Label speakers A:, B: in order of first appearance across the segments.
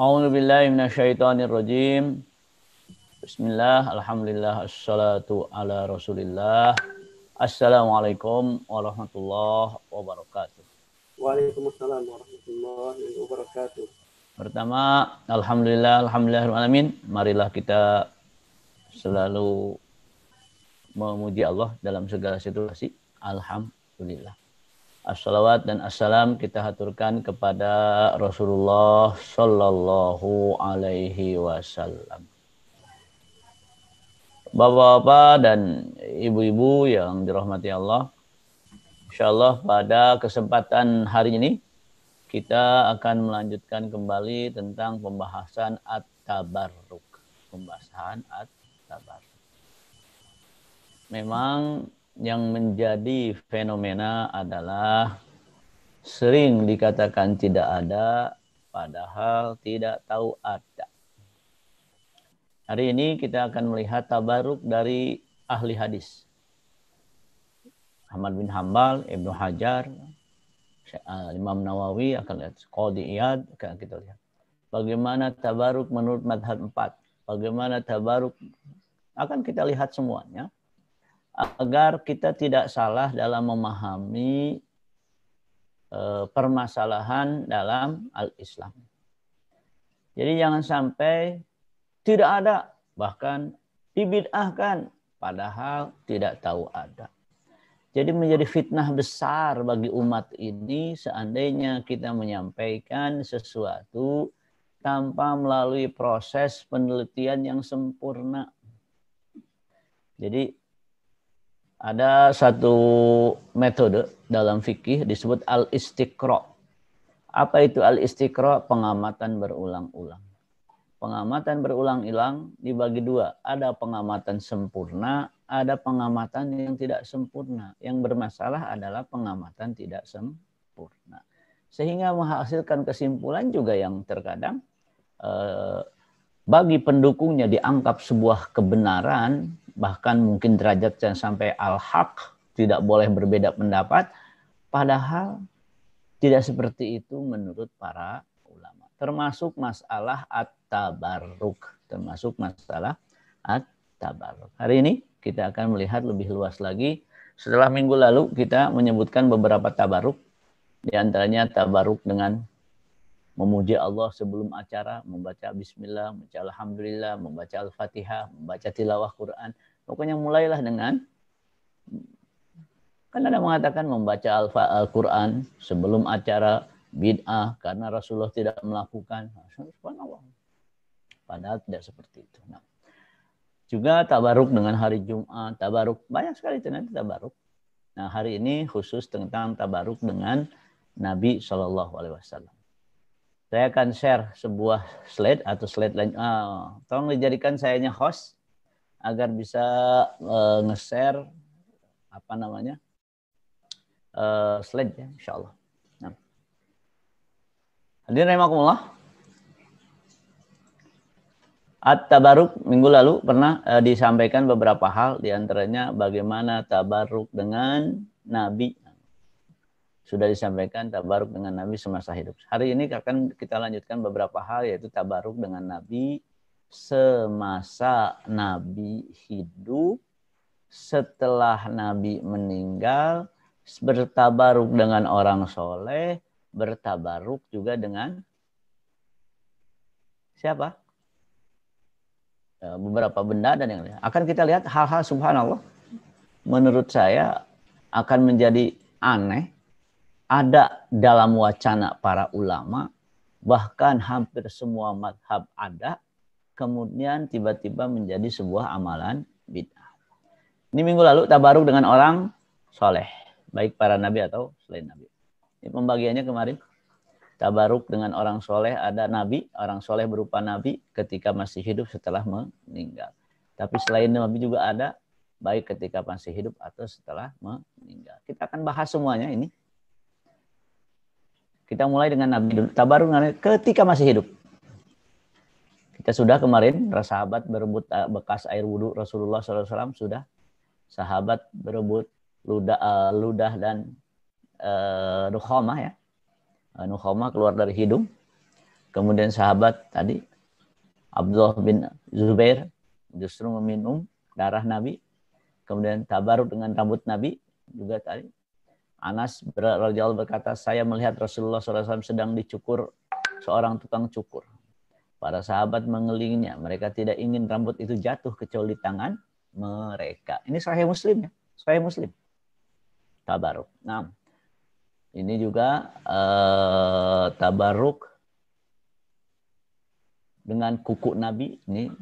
A: A'udzu billahi minasyaitonir rajim. Bismillah, alhamdulillah, assalatu ala rasulillah. Assalamualaikum warahmatullahi wabarakatuh.
B: Waalaikumsalam warahmatullahi wabarakatuh.
A: Pertama, alhamdulillahirrahmanirrahim. Marilah kita selalu memuji Allah dalam segala situasi. Alhamdulillah. Assalawat dan assalam kita haturkan kepada Rasulullah Sallallahu Alaihi Wasallam. Bapak-bapak dan ibu-ibu yang dirahmati Allah, insyaallah pada kesempatan hari ini kita akan melanjutkan kembali tentang pembahasan at-tabarruk. Pembahasan at-tabarruk. Memang yang menjadi fenomena adalah sering dikatakan tidak ada, padahal tidak tahu ada. Hari ini kita akan melihat tabarruk dari ahli hadis. Ahmad bin Hambal, Ibnu Hajar, Imam Nawawi, akan lihat Qadhi Iyad, akan kita lihat. Bagaimana tabarruk menurut madhab 4. Bagaimana tabarruk, akan kita lihat semuanya. Agar kita tidak salah dalam memahami permasalahan dalam al-Islam. Jadi jangan sampai tidak ada, bahkan dibid'ahkan, padahal tidak tahu ada. Jadi menjadi fitnah besar bagi umat ini seandainya kita menyampaikan sesuatu tanpa melalui proses penelitian yang sempurna. Jadi ada satu metode dalam fikih disebut al-istiqra. Apa itu al-istiqra? Pengamatan berulang-ulang. Pengamatan berulang-ulang dibagi dua. Ada pengamatan sempurna, ada pengamatan yang tidak sempurna. Yang bermasalah adalah pengamatan tidak sempurna. Sehingga menghasilkan kesimpulan juga yang terkadang bagi pendukungnya dianggap sebuah kebenaran, bahkan mungkin derajatnya sampai al-haq, tidak boleh berbeda pendapat, padahal tidak seperti itu menurut para ulama. Termasuk masalah at-tabarruk. Termasuk masalah at-tabarruk. Hari ini kita akan melihat lebih luas lagi. Setelah minggu lalu kita menyebutkan beberapa tabarruk. Di antaranya tabarruk dengan memuji Allah sebelum acara, membaca bismillah, membaca alhamdulillah, membaca al-fatihah, membaca tilawah Quran. Pokoknya mulailah dengan, kan ada mengatakan membaca Al-Quran sebelum acara bid'ah karena Rasulullah tidak melakukan. Subhanallah. Padahal tidak seperti itu. Nah, juga tabaruk dengan hari Jumat, tabaruk banyak sekali ternyata tabaruk. Nah, hari ini khusus tentang tabaruk dengan Nabi SAW. Saya akan share sebuah slide atau slide lain. Tolong dijadikan sayanya host agar bisa nge-share slide ya, insyaallah. Nah. Hadirin rahimakumullah. At-tabarruk minggu lalu pernah disampaikan beberapa hal, diantaranya bagaimana tabarruk dengan Nabi. Sudah disampaikan tabarruk dengan Nabi semasa hidup. Hari ini akan kita lanjutkan beberapa hal, yaitu tabarruk dengan Nabi semasa Nabi hidup, setelah Nabi meninggal, bertabaruk dengan orang soleh, bertabaruk juga dengan siapa? Beberapa benda dan yang lain. Akan kita lihat hal-hal subhanallah. Menurut saya akan menjadi aneh. Ada dalam wacana para ulama, bahkan hampir semua madhab ada, kemudian tiba-tiba menjadi sebuah amalan bid'ah. Ini minggu lalu tabaruk dengan orang soleh, baik para nabi atau selain nabi. Ini pembagiannya kemarin. Tabaruk dengan orang soleh, ada nabi, orang soleh berupa nabi ketika masih hidup setelah meninggal. Tapi selain nabi juga ada, baik ketika masih hidup atau setelah meninggal. Kita akan bahas semuanya ini. Kita mulai dengan nabi dulu. Tabaruk ketika masih hidup. Kita sudah kemarin, sahabat berebut bekas air wudhu Rasulullah SAW, sudah. Sahabat berebut ludah dan nukhamah ya. Nukhamah keluar dari hidung. Kemudian sahabat tadi Abdullah bin Zubair justru meminum darah Nabi. Kemudian tabaruk dengan rambut Nabi juga tadi. Anas radhiyallahu berkata, saya melihat Rasulullah SAW sedang dicukur seorang tukang cukur. Para sahabat mengelilinginya. Mereka tidak ingin rambut itu jatuh kecuali di tangan mereka. Ini Sahih Muslim ya. Sahih Muslim. Tabaruk. Nah, ini juga tabaruk dengan kuku Nabi. Ini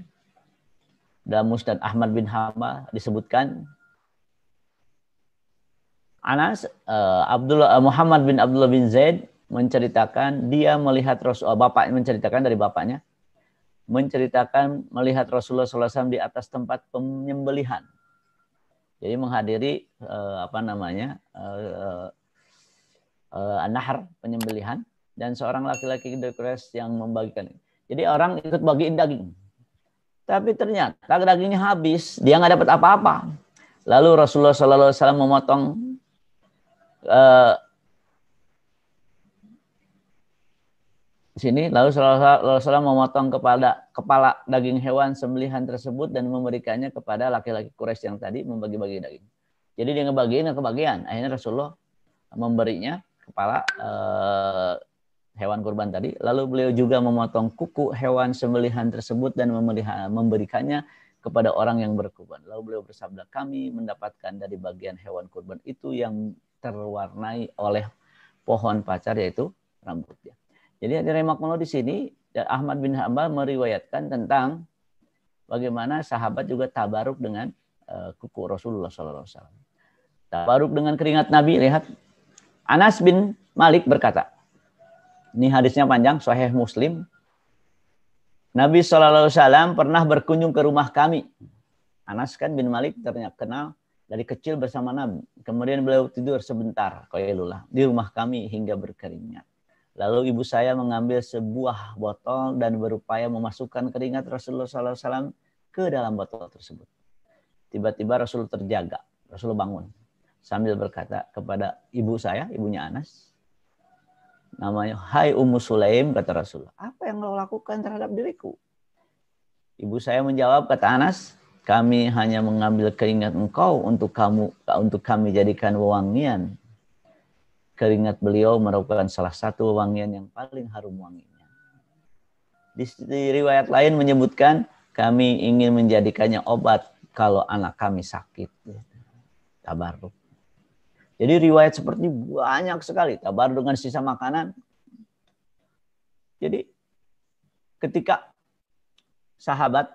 A: Damus dan Ahmad bin Hambal disebutkan. Anas, Muhammad bin Abdullah bin Zaid menceritakan dia melihat bapak menceritakan dari bapaknya menceritakan melihat Rasulullah SAW di atas tempat penyembelihan. Jadi menghadiri nahar penyembelihan dan seorang laki-laki dari Quraisy yang membagikan. Jadi orang ikut bagiin daging. Tapi ternyata dagingnya habis, dia nggak dapat apa-apa. Lalu Rasulullah SAW memotong sini, lalu Rasulullah memotong kepala daging hewan sembelihan tersebut dan memberikannya kepada laki-laki Quraisy yang tadi membagi-bagi daging. Jadi dia ngebagiin kebagian. Akhirnya Rasulullah memberinya kepala hewan kurban tadi. Lalu beliau juga memotong kuku hewan sembelihan tersebut dan memberikannya kepada orang yang berkurban. Lalu beliau bersabda, kami mendapatkan dari bagian hewan kurban itu yang terwarnai oleh pohon pacar, yaitu rambutnya. Jadi ada remakmulo di sini, Ahmad bin Hambal meriwayatkan tentang bagaimana sahabat juga tabaruk dengan kuku Rasulullah SAW. Tabaruk dengan keringat Nabi, lihat. Anas bin Malik berkata, ini hadisnya panjang, Sahih Muslim. Nabi SAW pernah berkunjung ke rumah kami. Anas kan bin Malik ternyata kenal dari kecil bersama Nabi. Kemudian beliau tidur sebentar, qailullah, di rumah kami hingga berkeringat. Lalu ibu saya mengambil sebuah botol dan berupaya memasukkan keringat Rasulullah SAW ke dalam botol tersebut. Tiba-tiba Rasul terjaga. Rasul bangun sambil berkata kepada ibu saya, ibunya Anas, namanya, hai Ummu Sulaim, kata Rasulullah, apa yang lo lakukan terhadap diriku? Ibu saya menjawab, kata Anas, kami hanya mengambil keringat engkau untuk kami jadikan wewangian. Keringat beliau merupakan salah satu wewangian yang paling harum wanginya. Di riwayat lain menyebutkan, kami ingin menjadikannya obat kalau anak kami sakit. Tabarruk. Jadi riwayat seperti banyak sekali. Tabarruk dengan sisa makanan. Jadi ketika sahabat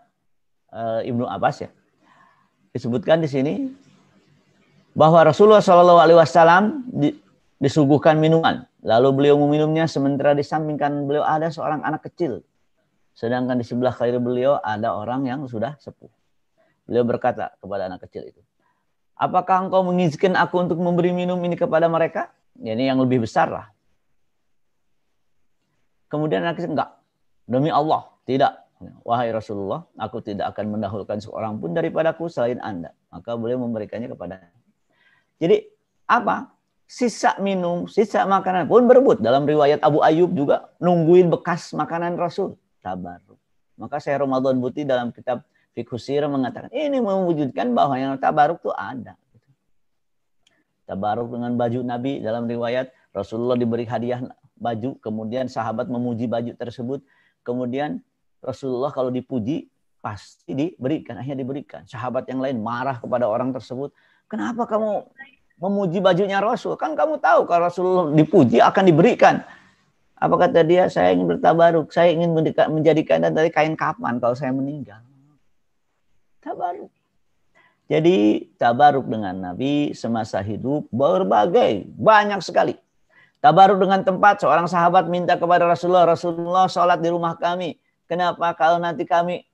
A: Ibnu Abbas ya disebutkan di sini bahwa Rasulullah SAW disuguhkan minuman, lalu beliau meminumnya sementara di samping kanan beliau ada seorang anak kecil, sedangkan di sebelah kiri beliau ada orang yang sudah sepuh. Beliau berkata kepada anak kecil itu, apakah engkau mengizinkan aku untuk memberi minum ini kepada mereka? Ini yang lebih besar lah. Kemudian anak kecil, enggak, demi Allah, tidak. Wahai Rasulullah, aku tidak akan mendahulukan seorang pun daripadaku selain Anda. Maka beliau memberikannya kepada. Jadi apa? Sisa minum, sisa makanan pun berebut. Dalam riwayat Abu Ayyub juga nungguin bekas makanan Rasul. Tabarruk. Maka Syekh Ramadan Buti dalam kitab Fiqh Sirah mengatakan ini mewujudkan bahwa yang tabarruk itu ada. Tabarruk dengan baju Nabi, dalam riwayat Rasulullah diberi hadiah baju, kemudian sahabat memuji baju tersebut, kemudian Rasulullah kalau dipuji pasti diberikan, akhirnya diberikan. Sahabat yang lain marah kepada orang tersebut, kenapa kamu memuji bajunya Rasul? Kan kamu tahu kalau Rasulullah dipuji akan diberikan. Apa kata dia? Saya ingin bertabaruk, saya ingin menjadikan dari kain kapan kalau saya meninggal. Tabaruk. Jadi tabaruk dengan Nabi semasa hidup berbagai, banyak sekali. Tabaruk dengan tempat, seorang sahabat minta kepada Rasulullah, Rasulullah sholat di rumah kami. Kenapa? Kalau nanti kami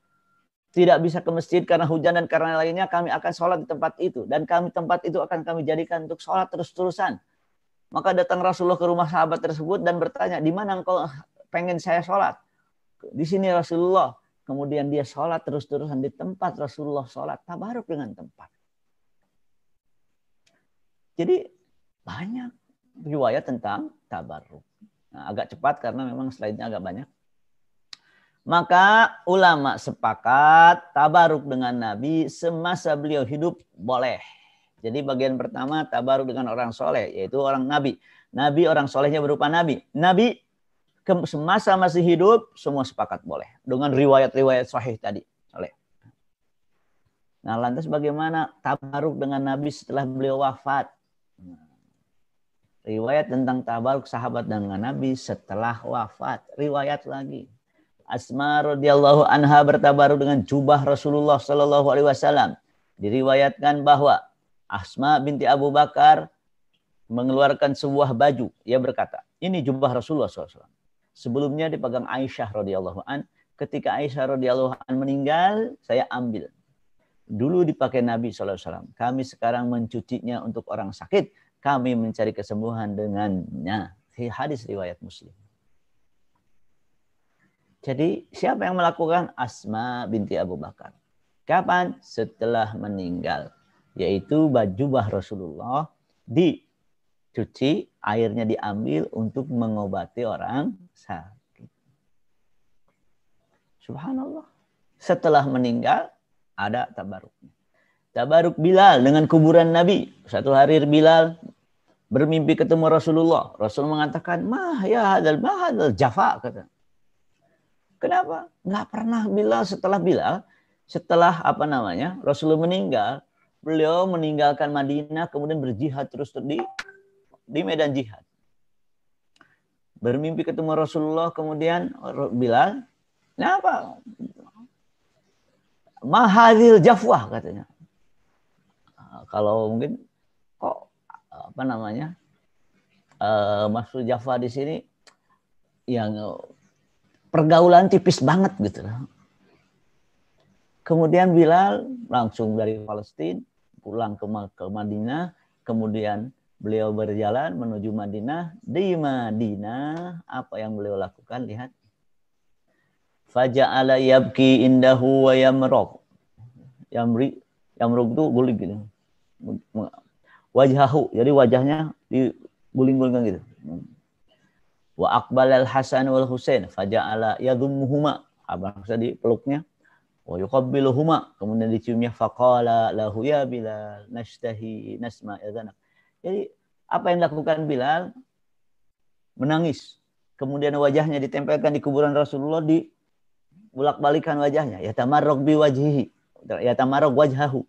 A: tidak bisa ke masjid karena hujan dan karena lainnya, kami akan sholat di tempat itu. Dan tempat itu akan kami jadikan untuk sholat terus-terusan. Maka datang Rasulullah ke rumah sahabat tersebut dan bertanya, di mana engkau pengen saya sholat? Di sini Rasulullah. Kemudian dia sholat terus-terusan di tempat Rasulullah sholat. Tabaruk dengan tempat. Jadi banyak riwayat tentang tabaruk. Nah, agak cepat karena memang slide-nya agak banyak. Maka ulama sepakat tabaruk dengan Nabi semasa beliau hidup boleh. Jadi bagian pertama tabaruk dengan orang soleh, yaitu orang Nabi. Nabi orang solehnya berupa Nabi. Nabi semasa masih hidup semua sepakat boleh. Dengan riwayat-riwayat sahih tadi. Boleh. Nah lantas bagaimana tabaruk dengan Nabi setelah beliau wafat? Riwayat tentang tabaruk sahabat dengan Nabi setelah wafat. Riwayat lagi. Asma radhiyallahu anha bertabaruk dengan jubah Rasulullah sallallahu alaihi wasallam. Diriwayatkan bahwa Asma binti Abu Bakar mengeluarkan sebuah baju. Ia berkata, ini jubah Rasulullah SAW. Sebelumnya dipegang Aisyah radhiyallahu an. Ketika Aisyah radhiyallahu an meninggal, saya ambil. Dulu dipakai Nabi SAW. Kami sekarang mencucinya untuk orang sakit. Kami mencari kesembuhan dengannya. Hadis riwayat Muslim. Jadi siapa yang melakukan? Asma binti Abu Bakar. Kapan? Setelah meninggal. Yaitu baju Rasulullah dicuci, airnya diambil untuk mengobati orang sakit. Subhanallah. Setelah meninggal ada tabaruknya. Tabaruk Bilal dengan kuburan Nabi. Satu hari Bilal bermimpi ketemu Rasulullah. Rasul mengatakan, "Mah ya hadal jafa," kata. Kenapa? Nggak pernah Bilal setelah Rasulullah meninggal, beliau meninggalkan Madinah kemudian berjihad terus di medan jihad. Bermimpi ketemu Rasulullah kemudian Bilal, kenapa? Mahadil jafwah katanya. Kalau mungkin kok maksud jafwah di sini yang pergaulan tipis banget gitu. Kemudian Bilal langsung dari Palestina pulang ke Madinah, kemudian beliau berjalan menuju Madinah. Di Madinah apa yang beliau lakukan? Lihat. Faja'ala yabki indahu wa yamraq. Yamraq itu guling gitu. Wajhahu, jadi wajahnya diguling-gulingkan gitu. Wa aqbalal Hasan wal Husain faja'ala yadhummuhuma, abangsa dipeluknya, wa yuqabbiluhuma, kemudian diciumnya, faqala lahu ya Bilal nashtahi nasma adzanak. Jadi apa yang dilakukan Bilal? Menangis. Kemudian wajahnya ditempelkan di kuburan Rasulullah, dibulak-balikan wajahnya, yatamarraq bi wajhihi, yatamarraq wajhahu.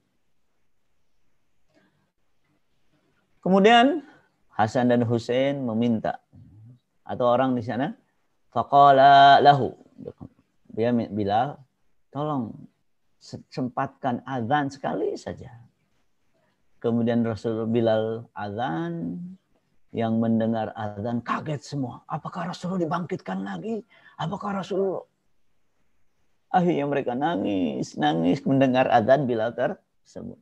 A: Kemudian Hasan dan Husain meminta, atau orang di sana, faqala lahu, dia Bilal, tolong sempatkan azan sekali saja. Kemudian Rasulullah Bilal azan, yang mendengar azan kaget semua. Apakah Rasulullah dibangkitkan lagi? Apakah Rasulullah? Akhirnya mereka nangis mendengar azan Bilal tersebut.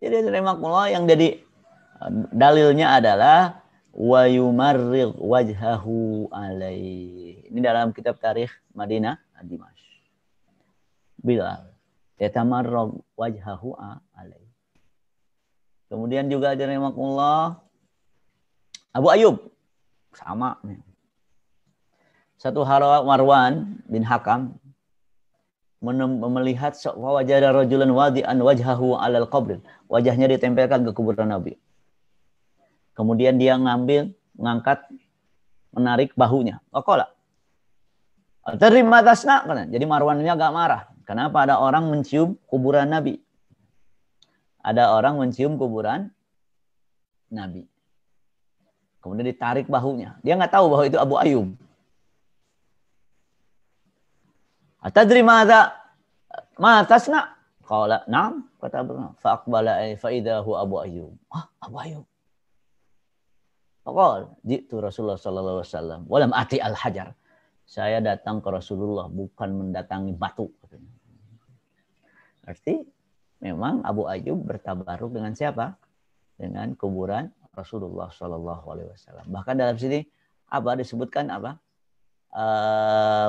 A: Jadi rahimakumullah, yang jadi dalilnya adalah wa yumarrig wajhahu alaihi. Ini dalam kitab Tarikh Madinah Dimashq. Bilal yatamarrag wajhahu alaihi. Kemudian juga ada rahimakumullah Abu Ayyub, sama. Satu hari Marwan bin Hakam melihat wajah rajulan wadi'an wajhahu alal qabr. Wajahnya ditempelkan ke kuburan Nabi. Kemudian dia mengangkat, menarik bahunya. Waqala, terima tasna. Jadi Marwan ini agak marah. Kenapa ada orang mencium kuburan Nabi? Ada orang mencium kuburan Nabi. Kemudian ditarik bahunya. Dia nggak tahu bahwa itu Abu Ayyub. Atadri madza ma tasna? Qala na'am, kata Abu. Fa aqbala fa idahu Abu Ayyub. Abu Ayyub. Faqala jitu Rasulullah sallallahu alaihi wasallam wa lam ati al-hajar. Saya datang ke Rasulullah bukan mendatangi batu. Berarti memang Abu Ayyub bertabaruk dengan siapa? Dengan kuburan Rasulullah sallallahu alaihi wasallam. Bahkan dalam sini disebutkan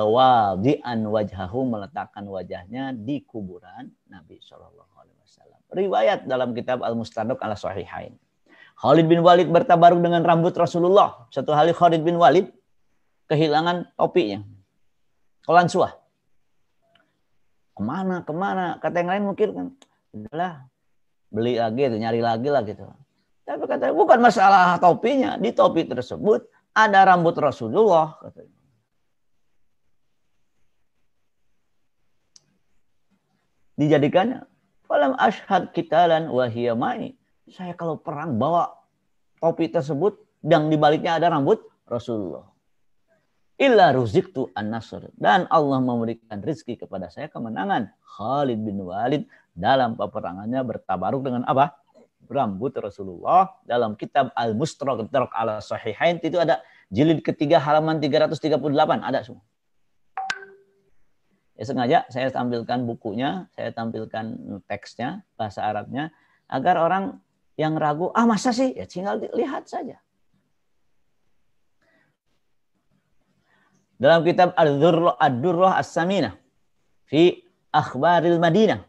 A: wadi'an wajhahu, meletakkan wajahnya di kuburan Nabi sallallahu alaihi wasallam. Riwayat dalam kitab Al-Mustadrak ala Sahihain. Khalid bin Walid bertabaruk dengan rambut Rasulullah. Satu hari Khalid bin Walid kehilangan topinya. Kolansuah. Kemana? Kata yang lain mungkin kan, udahlah beli lagi, nyari lagi lah gitu. Tapi katanya bukan masalah topinya. Di topi tersebut ada rambut Rasulullah. Katanya. Dijadikannya. Falam ashhad qitalan wa hiya ma'i. Saya kalau perang bawa topi tersebut dan di baliknya ada rambut Rasulullah. Illa ruziktu an-nasr. Dan Allah memberikan rezeki kepada saya kemenangan. Khalid bin Walid dalam peperangannya bertabaruk dengan apa? Rambut Rasulullah. Dalam kitab Al-Mustadrak ala Sahihain itu ada jilid ketiga halaman 338. Ada semua. Ya, sengaja saya tampilkan bukunya, saya tampilkan teksnya, bahasa Arabnya, agar orang yang ragu, masa sih? Ya tinggal lihat saja. Dalam kitab Ad-Durrah As-Saminah fi Akhbaril Madinah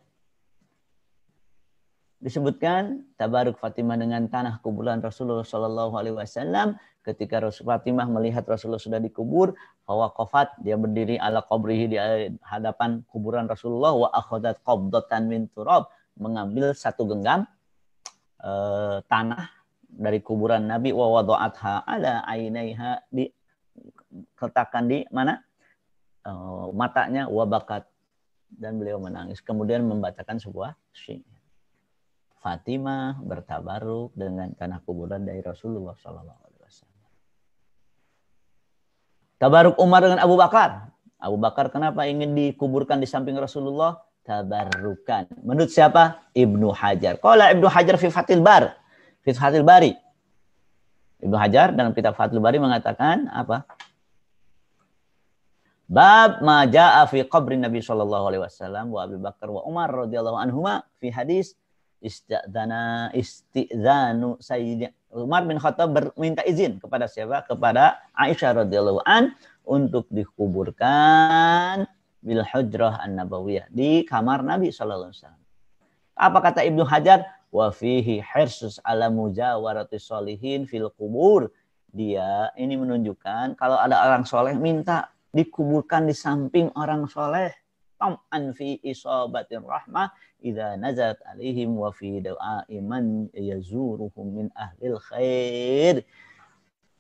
A: disebutkan tabaruk Fatimah dengan tanah kuburan Rasulullah Shallallahu Alaihi Wasallam. Ketika Fatimah melihat Rasulullah sudah dikubur, fawaqafat, dia berdiri ala qabrihi di hadapan kuburan Rasulullah, wa akhadat qabdatan min turab, mengambil satu genggam tanah dari kuburan Nabi, wa wada'atha ala ainaiha, diletakkan di mana? Matanya, wa bakat, dan beliau menangis. Kemudian membacakan sebuah syair. Fatimah bertabaruk dengan tanah kuburan dari Rasulullah Sallallahu Alaihi Wasallam. Tabaruk Umar dengan Abu Bakar. Abu Bakar kenapa ingin dikuburkan di samping Rasulullah? Tabarukan. Menurut siapa? Ibnu Hajar. Qala Ibnu Hajar fi Fathil Bari. Ibnu Hajar dalam kitab Fathil Bari mengatakan apa? Bab ma jaa fi qabrin Nabi sallallahu alaihi wasallam wa Abu Bakar wa Umar radhiyallahu anhuma fi hadis istizanu Sayyidina Umar bin Khattab minta izin kepada siapa? Kepada Aisyah radhiyallahu an untuk dikuburkan bil hujrah an-nabawiyah, di kamar Nabi sallallahu alaihi wasallam. Apa kata Ibnu Hajar? Wa fihi hirsus ala mujawarati sholihin fil qubur. Dia ini menunjukkan kalau ada orang soleh minta dikuburkan di samping orang soleh. Tam'an fi isabatir rahmah idza nazalat alaihim wa fi du'a'i man yazuruhum min ahlil khair.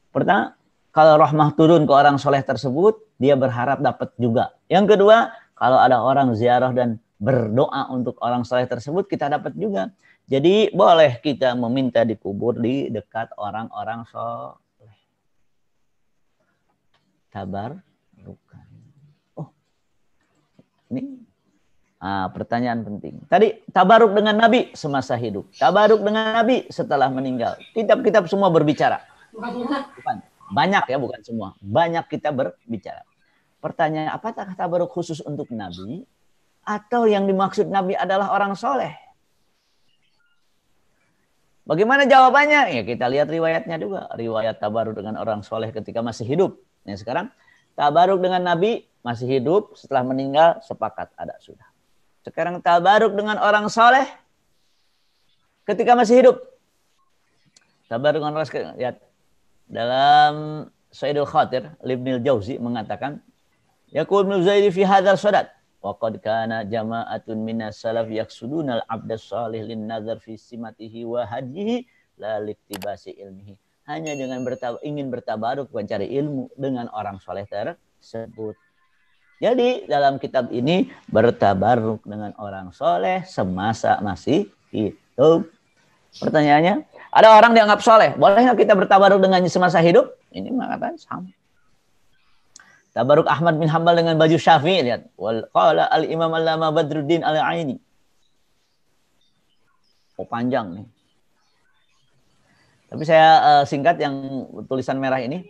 A: Pertama, kalau rahmah turun ke orang soleh tersebut, dia berharap dapat juga. Yang kedua, kalau ada orang ziarah dan berdoa untuk orang soleh tersebut, kita dapat juga. Jadi boleh kita meminta dikubur di dekat orang-orang soleh. Tabarukan. Ini pertanyaan penting. Tadi tabaruk dengan Nabi semasa hidup, tabaruk dengan Nabi setelah meninggal. Kitab-kitab semua berbicara. Bukan. Banyak ya, bukan semua. Banyak kita berbicara. Pertanyaan, apakah tabaruk khusus untuk Nabi atau yang dimaksud Nabi adalah orang soleh? Bagaimana jawabannya? Ya kita lihat riwayatnya juga. Riwayat tabaruk dengan orang soleh ketika masih hidup. Nah sekarang tabaruk dengan Nabi masih hidup, setelah meninggal sepakat ada sudah. Sekarang tabaruk dengan orang soleh ketika masih hidup. Tabaruk dengan orang soleh. Lihat dalam Sayyidul Khatir, Ibnul Jauzi mengatakan, yaqul Ibnu Zaidi fi hadzal sadat wa qad kana jama'atun minas salaf yaqsuduna al-'abdas salih lin nazar fi simatihi wa hadihi la liktibasi ilmihi. Hanya dengan ingin bertabaruk mencari ilmu dengan orang soleh tersebut. Jadi dalam kitab ini bertabaruk dengan orang soleh semasa masih hidup. Pertanyaannya, ada orang dianggap soleh, boleh nggak kita bertabaruk dengannya semasa hidup? Ini mengatakan sama. Tabaruk Ahmad bin Hanbal dengan baju Syafi'i, lihat. Qala al-Imam Allama Badruddin al-Aini. Oh panjang nih. Tapi saya singkat yang tulisan merah ini.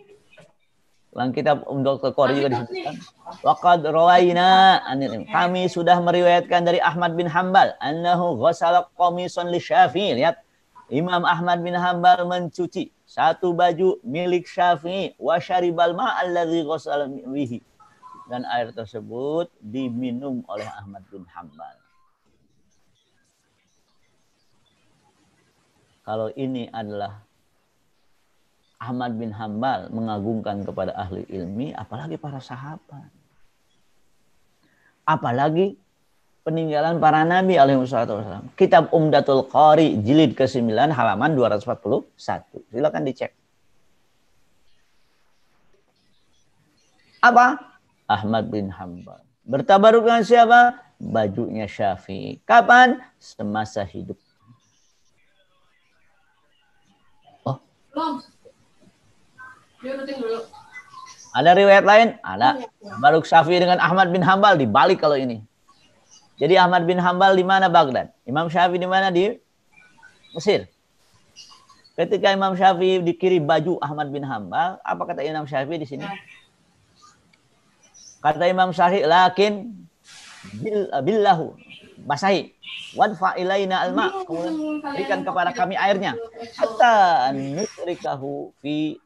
A: Dalam kitab Dr. Qori juga disebutkan. Waqad rawaina, kami sudah meriwayatkan dari Ahmad bin Hanbal annahu ghassala qamisan li Syafi'i. Lihat, Imam Ahmad bin Hanbal mencuci satu baju milik Syafi'i wa syaribal ma' alladzi ghassala bihi. Dan air tersebut diminum oleh Ahmad bin Hanbal. Kalau ini adalah Ahmad bin Hambal mengagungkan kepada ahli ilmi, apalagi para sahabat. Apalagi peninggalan para nabi alaihi wasallam. Kitab Umdatul Qari jilid ke-9 halaman 241. Silakan dicek. Apa? Ahmad bin Hambal. Bertabaruk dengan siapa? Bajunya Syafi'i. Kapan? Semasa hidup. Oh. Ada riwayat lain? Ada. Tabaruk Syafi'i dengan Ahmad bin Hambal dibalik kalau ini. Jadi Ahmad bin Hambal di mana? Baghdad. Imam Syafi'i di mana? Di Mesir. Ketika Imam Syafi'i dikirim baju Ahmad bin Hambal, apa kata Imam Syafi'i di sini? Kata Imam Syafi'i, lakin billahu basahi wadfa ilaina alma, kemudian berikan kepada kami airnya hatta nusrikahu fi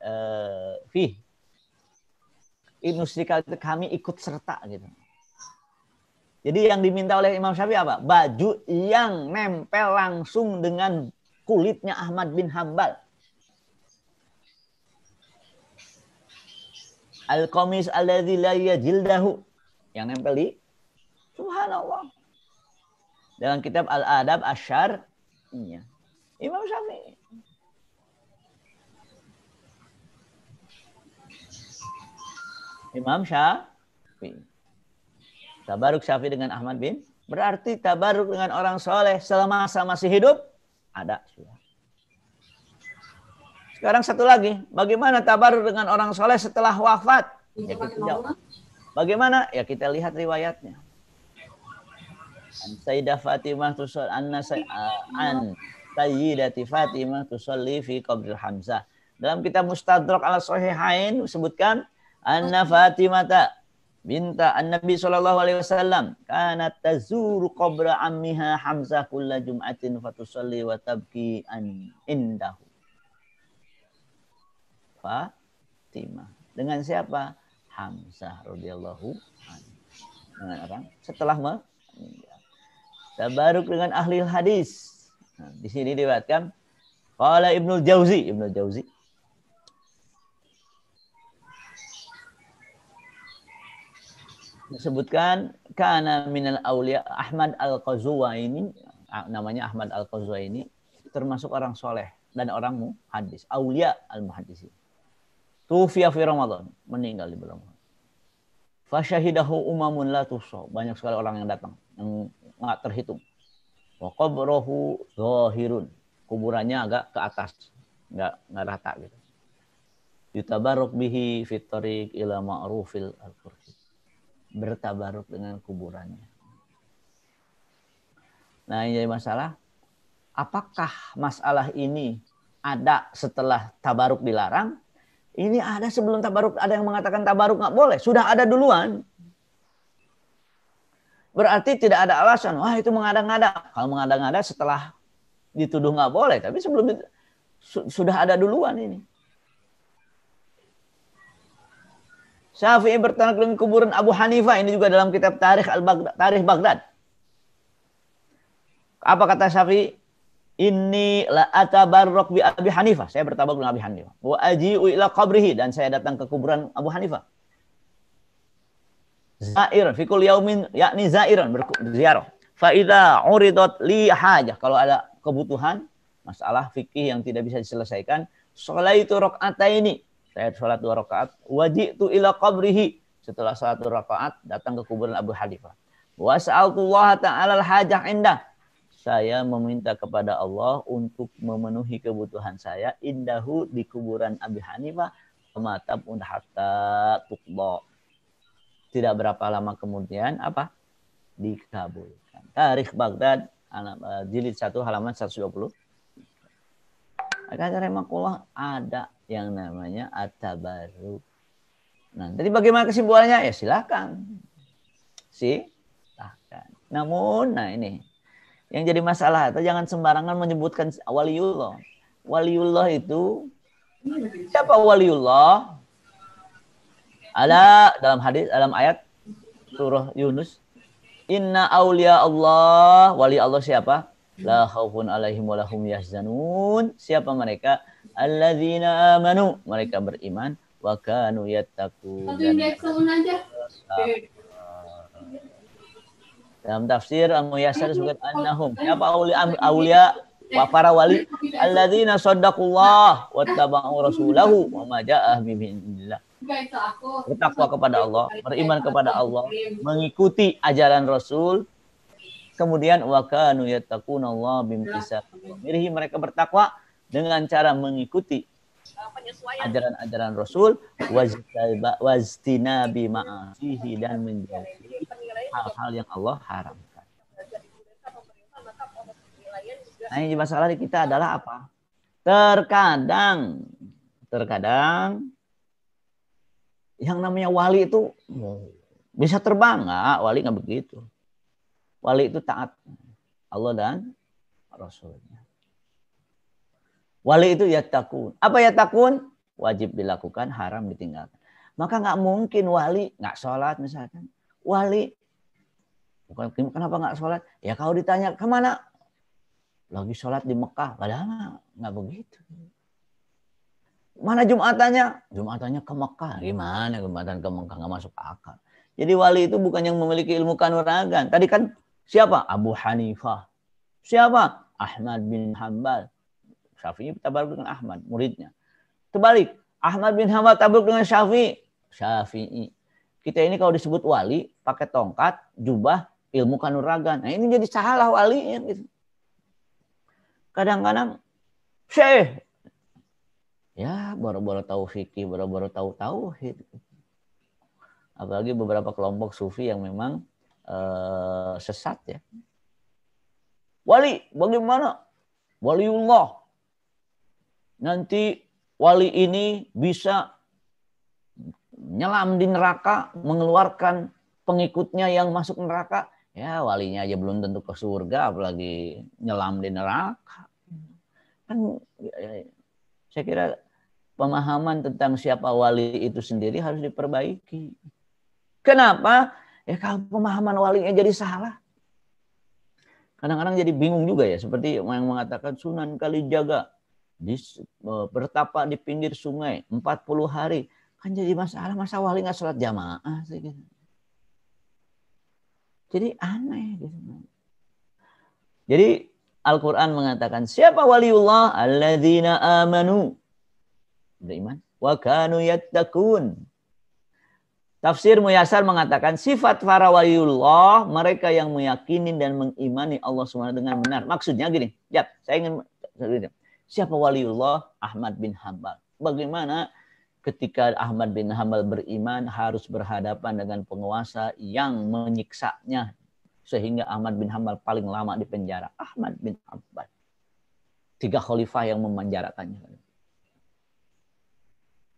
A: nusrika, kami ikut serta gitu. Jadi yang diminta oleh Imam Syafi'i apa? Baju yang nempel langsung dengan kulitnya Ahmad bin Hambal. Al-qamis alladzi la yajildahu, yang nempel di, subhanallah, dalam kitab Al-Adab Asy'ariyah Imam Syafi'i. Imam Syafi'i. Tabaruk Syafi'i dengan Ahmad bin, berarti tabaruk dengan orang soleh selama masih hidup ada sudah. Sekarang satu lagi, bagaimana tabaruk dengan orang soleh setelah wafat? Ya kita jawab. Bagaimana? Ya kita lihat riwayatnya. Sayyidah Fatimah Sayyidati Fatimah tusalli fi qabril Hamzah. Dalam kitab Mustadrak ala Sahihain disebutkan anna Fatimah binta an-Nabi sallallahu alaihi wasallam kanat tazuru qabra ammiha Hamzah kulla jum'atin fatusalli wa tabki an indahu. Fatimah dengan siapa? Hamzah radhiyallahu anhu. Dengan orang setelah meninggal. Tabaruk dengan ahli hadis. Nah, di sini diriwayatkan qala Ibnu Jauzi disebutkan kana minal auliya Ahmad Al-Qazuwaini, namanya Ahmad Al-Qazuwaini, termasuk orang soleh dan orang muhaddis, auliya al-muhaddisi. Tufiya fi Ramadan, meninggal di bulan Ramadan. Fasyahidahu umamun la tuhsa, banyak sekali orang yang datang yang enggak terhitung. Wa qabrahu zahirun, kuburannya agak ke atas, enggak rata gitu. Yutabarruk bihi fit tariq ila ma'rufil al-qursi, bertabaruk dengan kuburannya. Nah, ini jadi masalah, apakah masalah ini ada setelah tabaruk dilarang? Ini ada sebelum tabaruk, ada yang mengatakan tabaruk nggak boleh. Sudah ada duluan. Berarti tidak ada alasan. Wah, itu mengada-ngada. Kalau mengada-ngada setelah dituduh nggak boleh. Tapi sebelum itu, sudah ada duluan ini. Syafi'i bertanya dengan kuburan Abu Hanifah. Ini juga dalam kitab Tarikh Baghdad. Apa kata Syafi'i? Inni la atabarruk bi Abi Hanifah. Saya bertabaruk dengan Abi Hanifah. Wa aji'u ila qabrihi, dan saya datang ke kuburan Abu Hanifah. Zairan fi kulli yaumin, yakni zairan, berziarah. Fa idza uridat li hajah, kalau ada kebutuhan masalah fikih yang tidak bisa diselesaikan, sholaitu rakaataini, saya salat 2 rakaat, waji'tu ila qabrihi, setelah salat 2 rakaat datang ke kuburan Abu Hanifah. Wa sa'altullah ta'ala al-hajah indah, saya meminta kepada Allah untuk memenuhi kebutuhan saya indahu, di kuburan Abi Hanifah, matab hatta tuqba. Tidak berapa lama kemudian apa? Dikabulkan. Tarikh Baghdad jilid 1 halaman 120. Kata Rahimahullah, ada yang namanya at-tabarruk. Nah, jadi bagaimana kesimpulannya? Ya silakan. Silakan. Namun, nah ini yang jadi masalah, itu jangan sembarangan menyebutkan waliullah. Waliullah itu siapa waliullah? Ada dalam hadis, dalam ayat surah Yunus, inna auliya Allah, wali Allah siapa? La khaufun 'alaihim wa lahum yahzanun. Siapa mereka? Alladzina amanu, mereka beriman, wa kanu yattaqun. Dalam tafsir Al-Muyassar disebut annahum. Siapa aulia wa para wali? Alladzina saddaqullah wattaba'u rasulahu wa ma jaa'a bi'idznillah. Bertakwa kepada Allah, beriman kepada Allah, mengikuti ajaran Rasul, kemudian wa kanu yattaqunallaha bimtisal amrihi, mereka bertakwa dengan cara mengikuti ajaran-ajaran Rasul, wajtinabi ma'asihi, dan menjauhi hal-hal yang Allah haramkan. Nah, ini masalah kita adalah apa? Terkadang yang namanya wali itu bisa terbang, wali nggak begitu. Wali itu taat Allah dan Rasulnya. Wali itu yattaqun. Apa yattaqun? Wajib dilakukan, haram ditinggalkan. Maka nggak mungkin wali nggak sholat misalkan. Wali kenapa nggak sholat? Ya kalau ditanya kemana? Lagi sholat di Mekah. Padahal nggak begitu. Mana Jumatannya? Jumatannya ke Mekah. Gimana Jumatan ke Mekah? Nggak masuk akal. Jadi wali itu bukan yang memiliki ilmu kanuragan. Tadi kan siapa? Abu Hanifah. Siapa? Ahmad bin Hanbal. Syafi'i tabaruk dengan Ahmad, muridnya. Terbalik. Ahmad bin Hanbal tabaruk dengan Syafi'i. Kita ini kalau disebut wali, pakai tongkat, jubah, ilmu kanuragan. Nah ini jadi salah walinya. Gitu. Kadang-kadang, syekh. Ya, baru-baru tahu fikih, baru-baru tahu tauhid. Apalagi beberapa kelompok sufi yang memang sesat ya. Wali, bagaimana? Waliullah. Nanti wali ini bisa nyelam di neraka, mengeluarkan pengikutnya yang masuk neraka. Ya, walinya aja belum tentu ke surga, apalagi nyelam di neraka. Kan saya kira pemahaman tentang siapa wali itu sendiri harus diperbaiki. Kenapa? Ya kalau pemahaman walinya jadi salah. Kadang-kadang jadi bingung juga ya. Seperti yang mengatakan Sunan Kalijaga. Bertapa di pinggir sungai 40 hari. Kan jadi masalah. Masa wali nggak sholat jamaah? Jadi aneh. Jadi Al-Quran mengatakan siapa waliullah? Alladzina amanu. Beriman. Wa kanu yattaqun. Tafsir Muyassar mengatakan sifat para waliullah, mereka yang meyakini dan mengimani Allah SWT dengan benar. Maksudnya gini, ya, saya ingin siapa waliullah? Ahmad bin Hanbal. Bagaimana ketika Ahmad bin Hanbal beriman harus berhadapan dengan penguasa yang menyiksanya sehingga Ahmad bin Hanbal paling lama di penjara. Ahmad bin Hanbal. 3 khalifah yang memenjarakannya.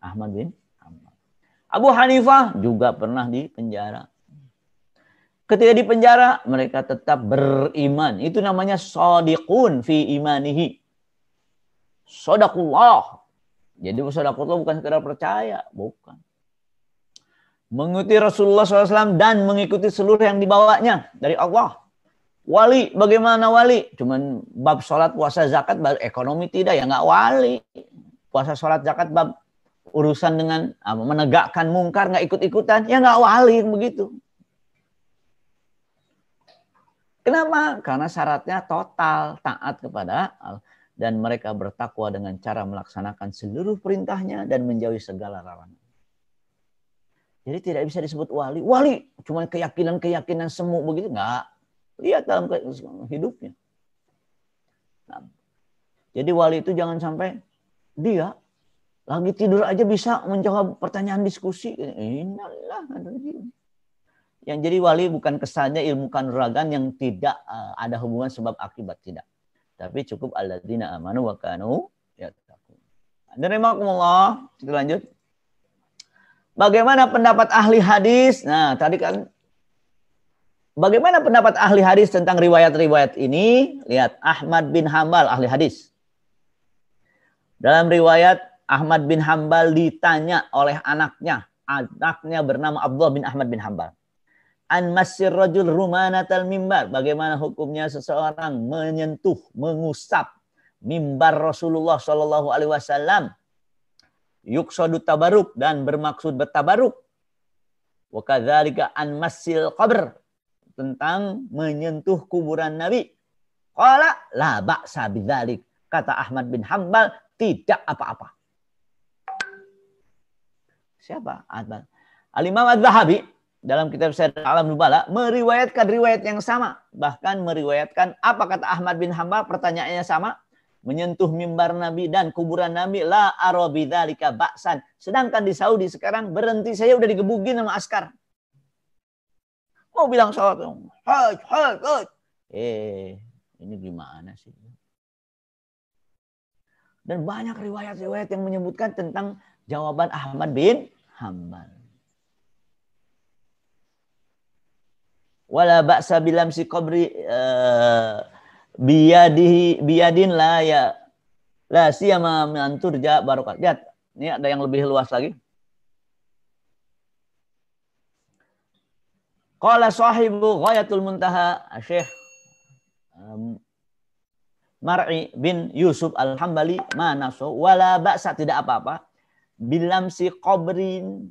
A: Ahmad bin Hanbal. Abu Hanifah juga pernah di penjara. Ketika di penjara, mereka tetap beriman. Itu namanya shadiqun fi imanihi. Shadaqullah. Jadi shadaqullah bukan sekedar percaya. Bukan. Mengikuti Rasulullah SAW dan mengikuti seluruh yang dibawanya dari Allah. Wali, bagaimana wali? Cuman bab sholat, puasa, zakat, bab ekonomi tidak. Ya nggak wali. Puasa, sholat, zakat, bab urusan dengan menegakkan mungkar nggak ikut-ikutan, ya nggak wali begitu. Kenapa? Karena syaratnya total taat kepada Allah dan mereka bertakwa dengan cara melaksanakan seluruh perintahnya dan menjauhi segala larangan. Jadi tidak bisa disebut wali. Wali cuma keyakinan semu begitu nggak. Lihat dalam hidupnya. Nah, jadi wali itu jangan sampai dia lagi tidur aja bisa menjawab pertanyaan diskusi. Inilah. Yang jadi wali bukan kesannya ilmu kanuragan yang tidak ada hubungan sebab akibat, tidak. Tapi cukup alladzina amanu wa kanu yattaqun. Bismillahirrahmanirrahim. Kita lanjut. Bagaimana pendapat ahli hadis? Nah, tadi kan bagaimana pendapat ahli hadis tentang riwayat-riwayat ini? Lihat, Ahmad bin Hanbal ahli hadis. Dalam riwayat Ahmad bin Hanbal ditanya oleh anaknya. Anaknya bernama Abdullah bin Ahmad bin Hanbal. an massir rajul rumanatal mimbar. Bagaimana hukumnya seseorang menyentuh, mengusap mimbar Rasulullah Shallallahu Alaihi Wasallam. Yuksadu tabaruk dan bermaksud bertabaruk. Wa kadzalika an massil qabr, tentang menyentuh kuburan Nabi. Qala la ba'sa bidzalik. Kata Ahmad bin Hanbal, tidak apa-apa. Siapa? Al-Imam Az-Zahabi dalam kitab Sirah A'lam Nubala meriwayatkan riwayat yang sama. Bahkan meriwayatkan apa kata Ahmad bin Hanbal, pertanyaannya sama. Menyentuh mimbar Nabi dan kuburan Nabi, la ara bidzalika ba'san. Sedangkan di Saudi sekarang berhenti saya udah digebugin sama askar. Mau bilang sholat, haj. Ini gimana sih? Dan banyak riwayat-riwayat yang menyebutkan tentang jawaban Ahmad bin Hanbal. Wala ba'sa bilamsi qabri biyadin la siyama man turja barokat. Lihat, ini ada yang lebih luas lagi. Qala sahibu Ghayatul Muntaha Syekh Mar'i bin Yusuf Al-Hambali manaso wala ba'sa, tidak apa-apa bilamsi qabrin,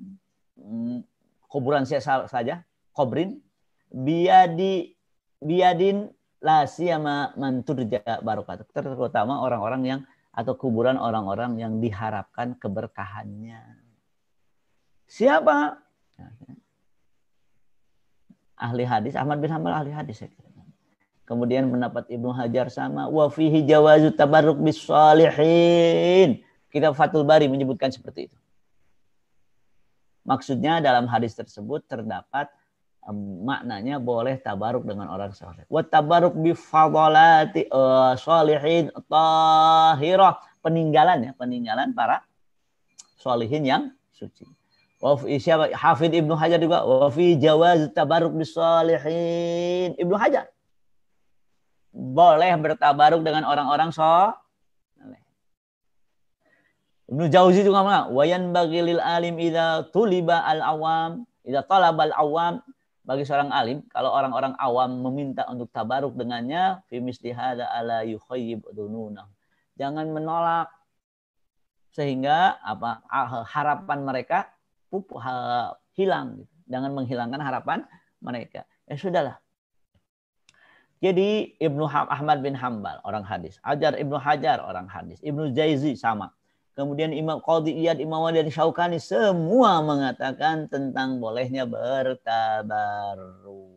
A: kuburan saja, qabrin biyadin la siyama man turja barokat, terutama orang-orang yang atau kuburan orang-orang yang diharapkan keberkahannya. Siapa? Ahli hadis, Ahmad bin Hanbal ahli hadis. Kemudian pendapat Ibnu Hajar sama, wa fihi jawazu tabarruk bis shalihin. Kitab Fathul Bari menyebutkan seperti itu. Maksudnya dalam hadis tersebut terdapat maknanya boleh tabaruk dengan orang saleh. Wa tabaruk bi fadalati shalihin tahirah, peninggalan para shalihin yang suci. Hafidz Ibnu Hajar juga wa fi jawaz tabaruk bis shalihin. Ibnu Hajar boleh bertabaruk dengan orang-orang saleh. Ibnu Jauzi juga mengatakan wa yanbaghi lil alim idza tuliba al awam, idza talaba al awam, bagi seorang alim kalau orang-orang awam meminta untuk tabaruk dengannya, fi misli hadza ala yukhayyib dununa. Jangan menolak sehingga harapan mereka hilang, jangan menghilangkan harapan mereka. Ya sudahlah. Jadi Ahmad bin Hanbal orang hadis, Ibnu Hajar orang hadis, Ibnu Jauzi sama. Kemudian Imam Qadhi Iyad, Imam Wadid Syaukani semua mengatakan tentang bolehnya bertabaruk.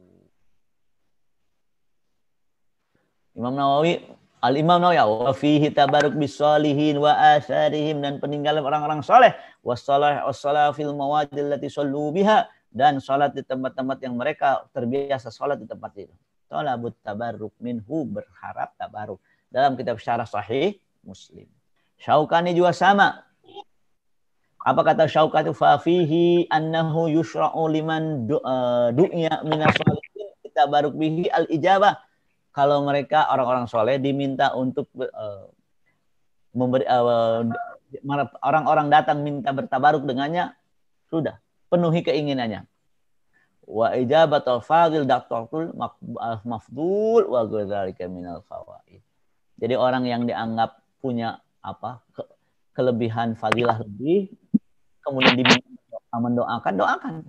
A: Al-Imam Nawawi wa fihi tabaruk bis shalihin wa asarihim, dan peninggalan orang-orang saleh, wassalah fil mawadil lati sallu biha, dan salat di tempat-tempat yang mereka terbiasa salat di tempat itu. Talabut tabarruk minhu, berharap tabaruk. Dalam kitab Syarah Sahih Muslim. Syaukani juga sama. Apa kata Syaukani? Fa fihi annahu yushra'u liman du'ya minas shalihin tabarruk bihi al-ijabah. Kalau mereka orang-orang soleh diminta untuk memberi orang-orang datang minta bertabaruk dengannya, sudah penuhi keinginannya. Wa ijabatul fadil daqtul mafdul wa dzalika minal fawaid. Jadi orang yang dianggap punya kelebihan fadilah lebih, kemudian diminta doakan.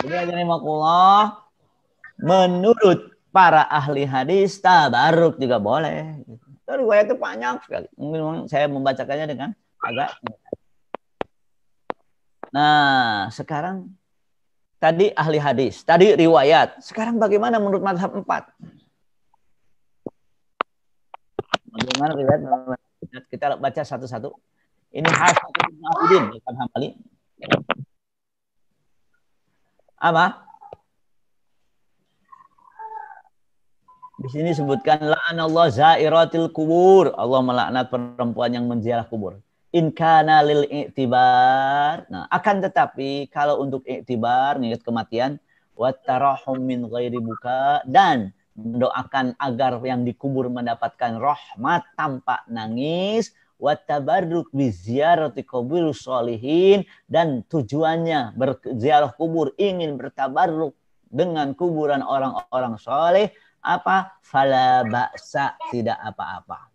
A: Jadi ajaranillah, menurut para ahli hadis tabaruk juga boleh. Riwayat itu banyak sekali. Mungkin saya membacakannya dengan agak. Nah, sekarang tadi ahli hadis, tadi riwayat. Sekarang bagaimana menurut mazhab 4? Bagaimana riwayat? Kita baca satu-satu. Ini Hasan bin Abidin bukan Hambali. Apa? Di sini sebutkan la'anallahu zairatil kubur. Allah melaknat perempuan yang menziarah kubur. In kana lil i'tibar. Nah, akan tetapi kalau untuk i'tibar, mengingat kematian, wa tarahum min ghairi buka, dan mendoakan agar yang dikubur mendapatkan rahmat tanpa nangis, wa tabarruk bi ziyarati quburus sholihin, dan tujuannya berziarah kubur ingin bertabarruk dengan kuburan orang-orang soleh, apa? Fala ba'sa, tidak apa-apa.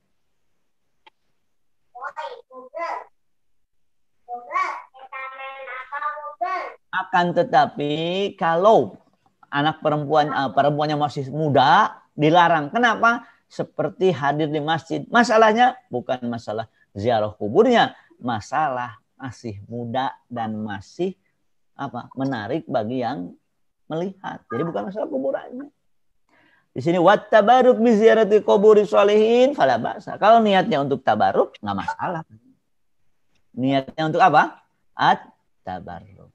A: Akan tetapi kalau anak perempuannya masih muda dilarang. Kenapa? Seperti hadir di masjid. Masalahnya bukan masalah ziarah kuburnya, masalah masih muda dan masih menarik bagi yang melihat. Jadi bukan masalah kuburannya. Di sini wat tabaruk bi ziyarati quburi sholihin fala ba'sa. Kalau niatnya untuk tabaruk enggak masalah. Niatnya untuk apa? At tabaruk.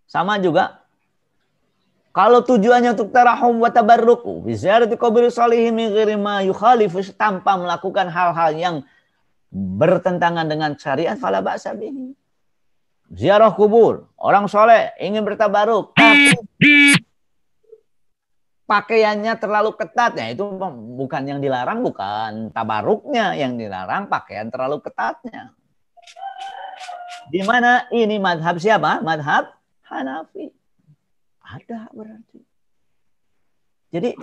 A: Sama juga kalau tujuannya untuk tarahum wa tabarruk bi ziyarati quburi sholihin min ghairi ma yukhalifu, tanpa melakukan hal-hal yang bertentangan dengan syariat, fala ba'sa bihi. Ziarah kubur, orang soleh ingin bertabaruk, tapi pakaiannya terlalu ketat, ya itu bukan yang dilarang, bukan tabaruknya yang dilarang, pakaian terlalu ketatnya. Di mana ini madhab siapa? Madhab Hanafi. Ada berarti. Jadi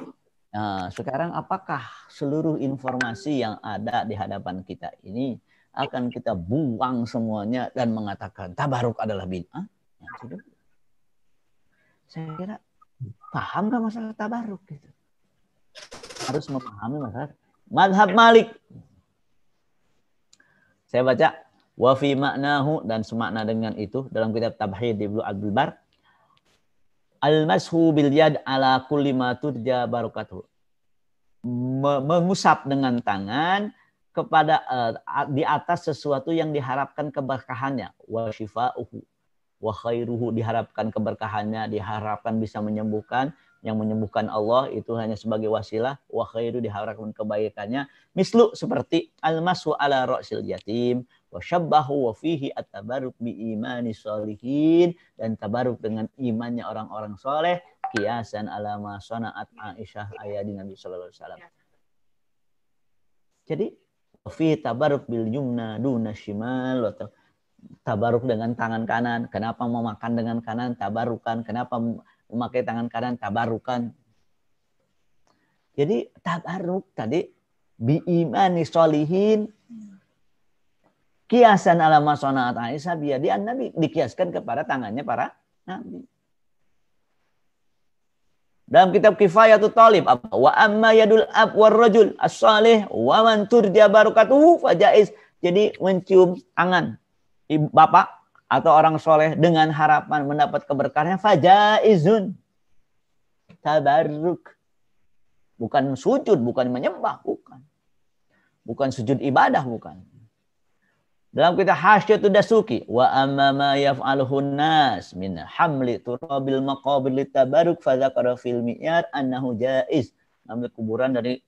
A: sekarang apakah seluruh informasi yang ada di hadapan kita ini akan kita buang semuanya dan mengatakan tabaruk adalah bid'ah? Ya, sudah. Saya kira paham nggak masalah tabaruk gitu? Harus memahami masalah madhab Malik. Saya baca wa fi ma'nahu, dan semakna dengan itu dalam kitab Tabhid Ibnu Abdul Bar, al-mashu bil yad ala kulli ma turja barakatuh. Mengusap dengan tangan kepada di atas sesuatu yang diharapkan keberkahannya, wa shifa'uhu wa khairuhu, diharapkan keberkahannya, diharapkan bisa menyembuhkan. Yang menyembuhkan Allah itu hanya sebagai wasilah, wa khairu, diharapkan kebaikannya, mislu seperti al-mashu ala ra'sil yatim wa syabbahu wa fihi at-tabarruk bi imani sholihin, dan tabaruk dengan imannya orang-orang soleh, kiasan ala ma sana'at Aisyah ayat Nabi sallallahu alaihi wasallam. Jadi fi tabarruk bil yumna duna shimal, atau tabaruk dengan tangan kanan. Kenapa memakan dengan kanan? Tabarukan. Kenapa memakai tangan kanan? Tabarukan. Jadi tabaruk tadi bi imani sholihin, kiasan ala ma sana'at Aisyah biadi Nabi, dikiaskan kepada tangannya para nabi. Dalam kitab Kifayatut Talib, wa amma yadul ab war rajul as-salih wa man turja barakatuhu fajaiz. Jadi mencium tangan bapak atau orang soleh dengan harapan mendapat keberkahannya, fajaizun, tabarruk. Bukan sujud, bukan menyembah, bukan sujud ibadah, bukan. Dalam kitab Hasyiatud Dasuki, wa amma ma yaf'aluhu nas min hamli turabil maqabir litabaruk fa dzakara fil mi'yat annahu jaiz. Ambil kuburan dari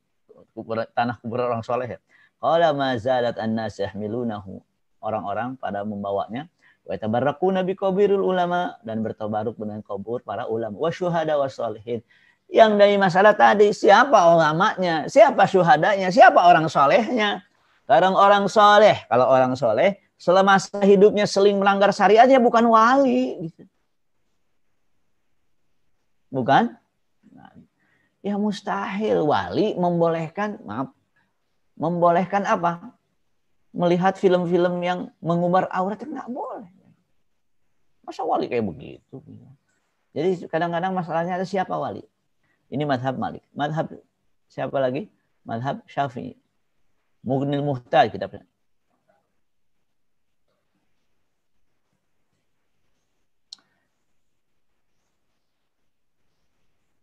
A: tanah kuburan orang soleh. Qala ma zalat an-nas yahmilunahu, orang-orang pada membawanya, wa tabarrakuna bi qabirul ulama, dan bertabaruk dengan kubur para ulama, wa syuhada wa sholihin. Yang dari masalah tadi, siapa ulamanya, siapa syuhadanya, siapa orang solehnya? Sekarang orang soleh, kalau orang soleh selama hidupnya seling melanggar syariatnya bukan wali, gitu. Bukan? Ya mustahil wali membolehkan apa? Melihat film-film yang mengumbar aurat, nggak boleh. Masa wali kayak begitu? Jadi kadang-kadang masalahnya ada siapa wali. Ini madhab Malik. Madhab siapa lagi? Madhab Syafi'i. Mughnil Muhtaj kitabnya.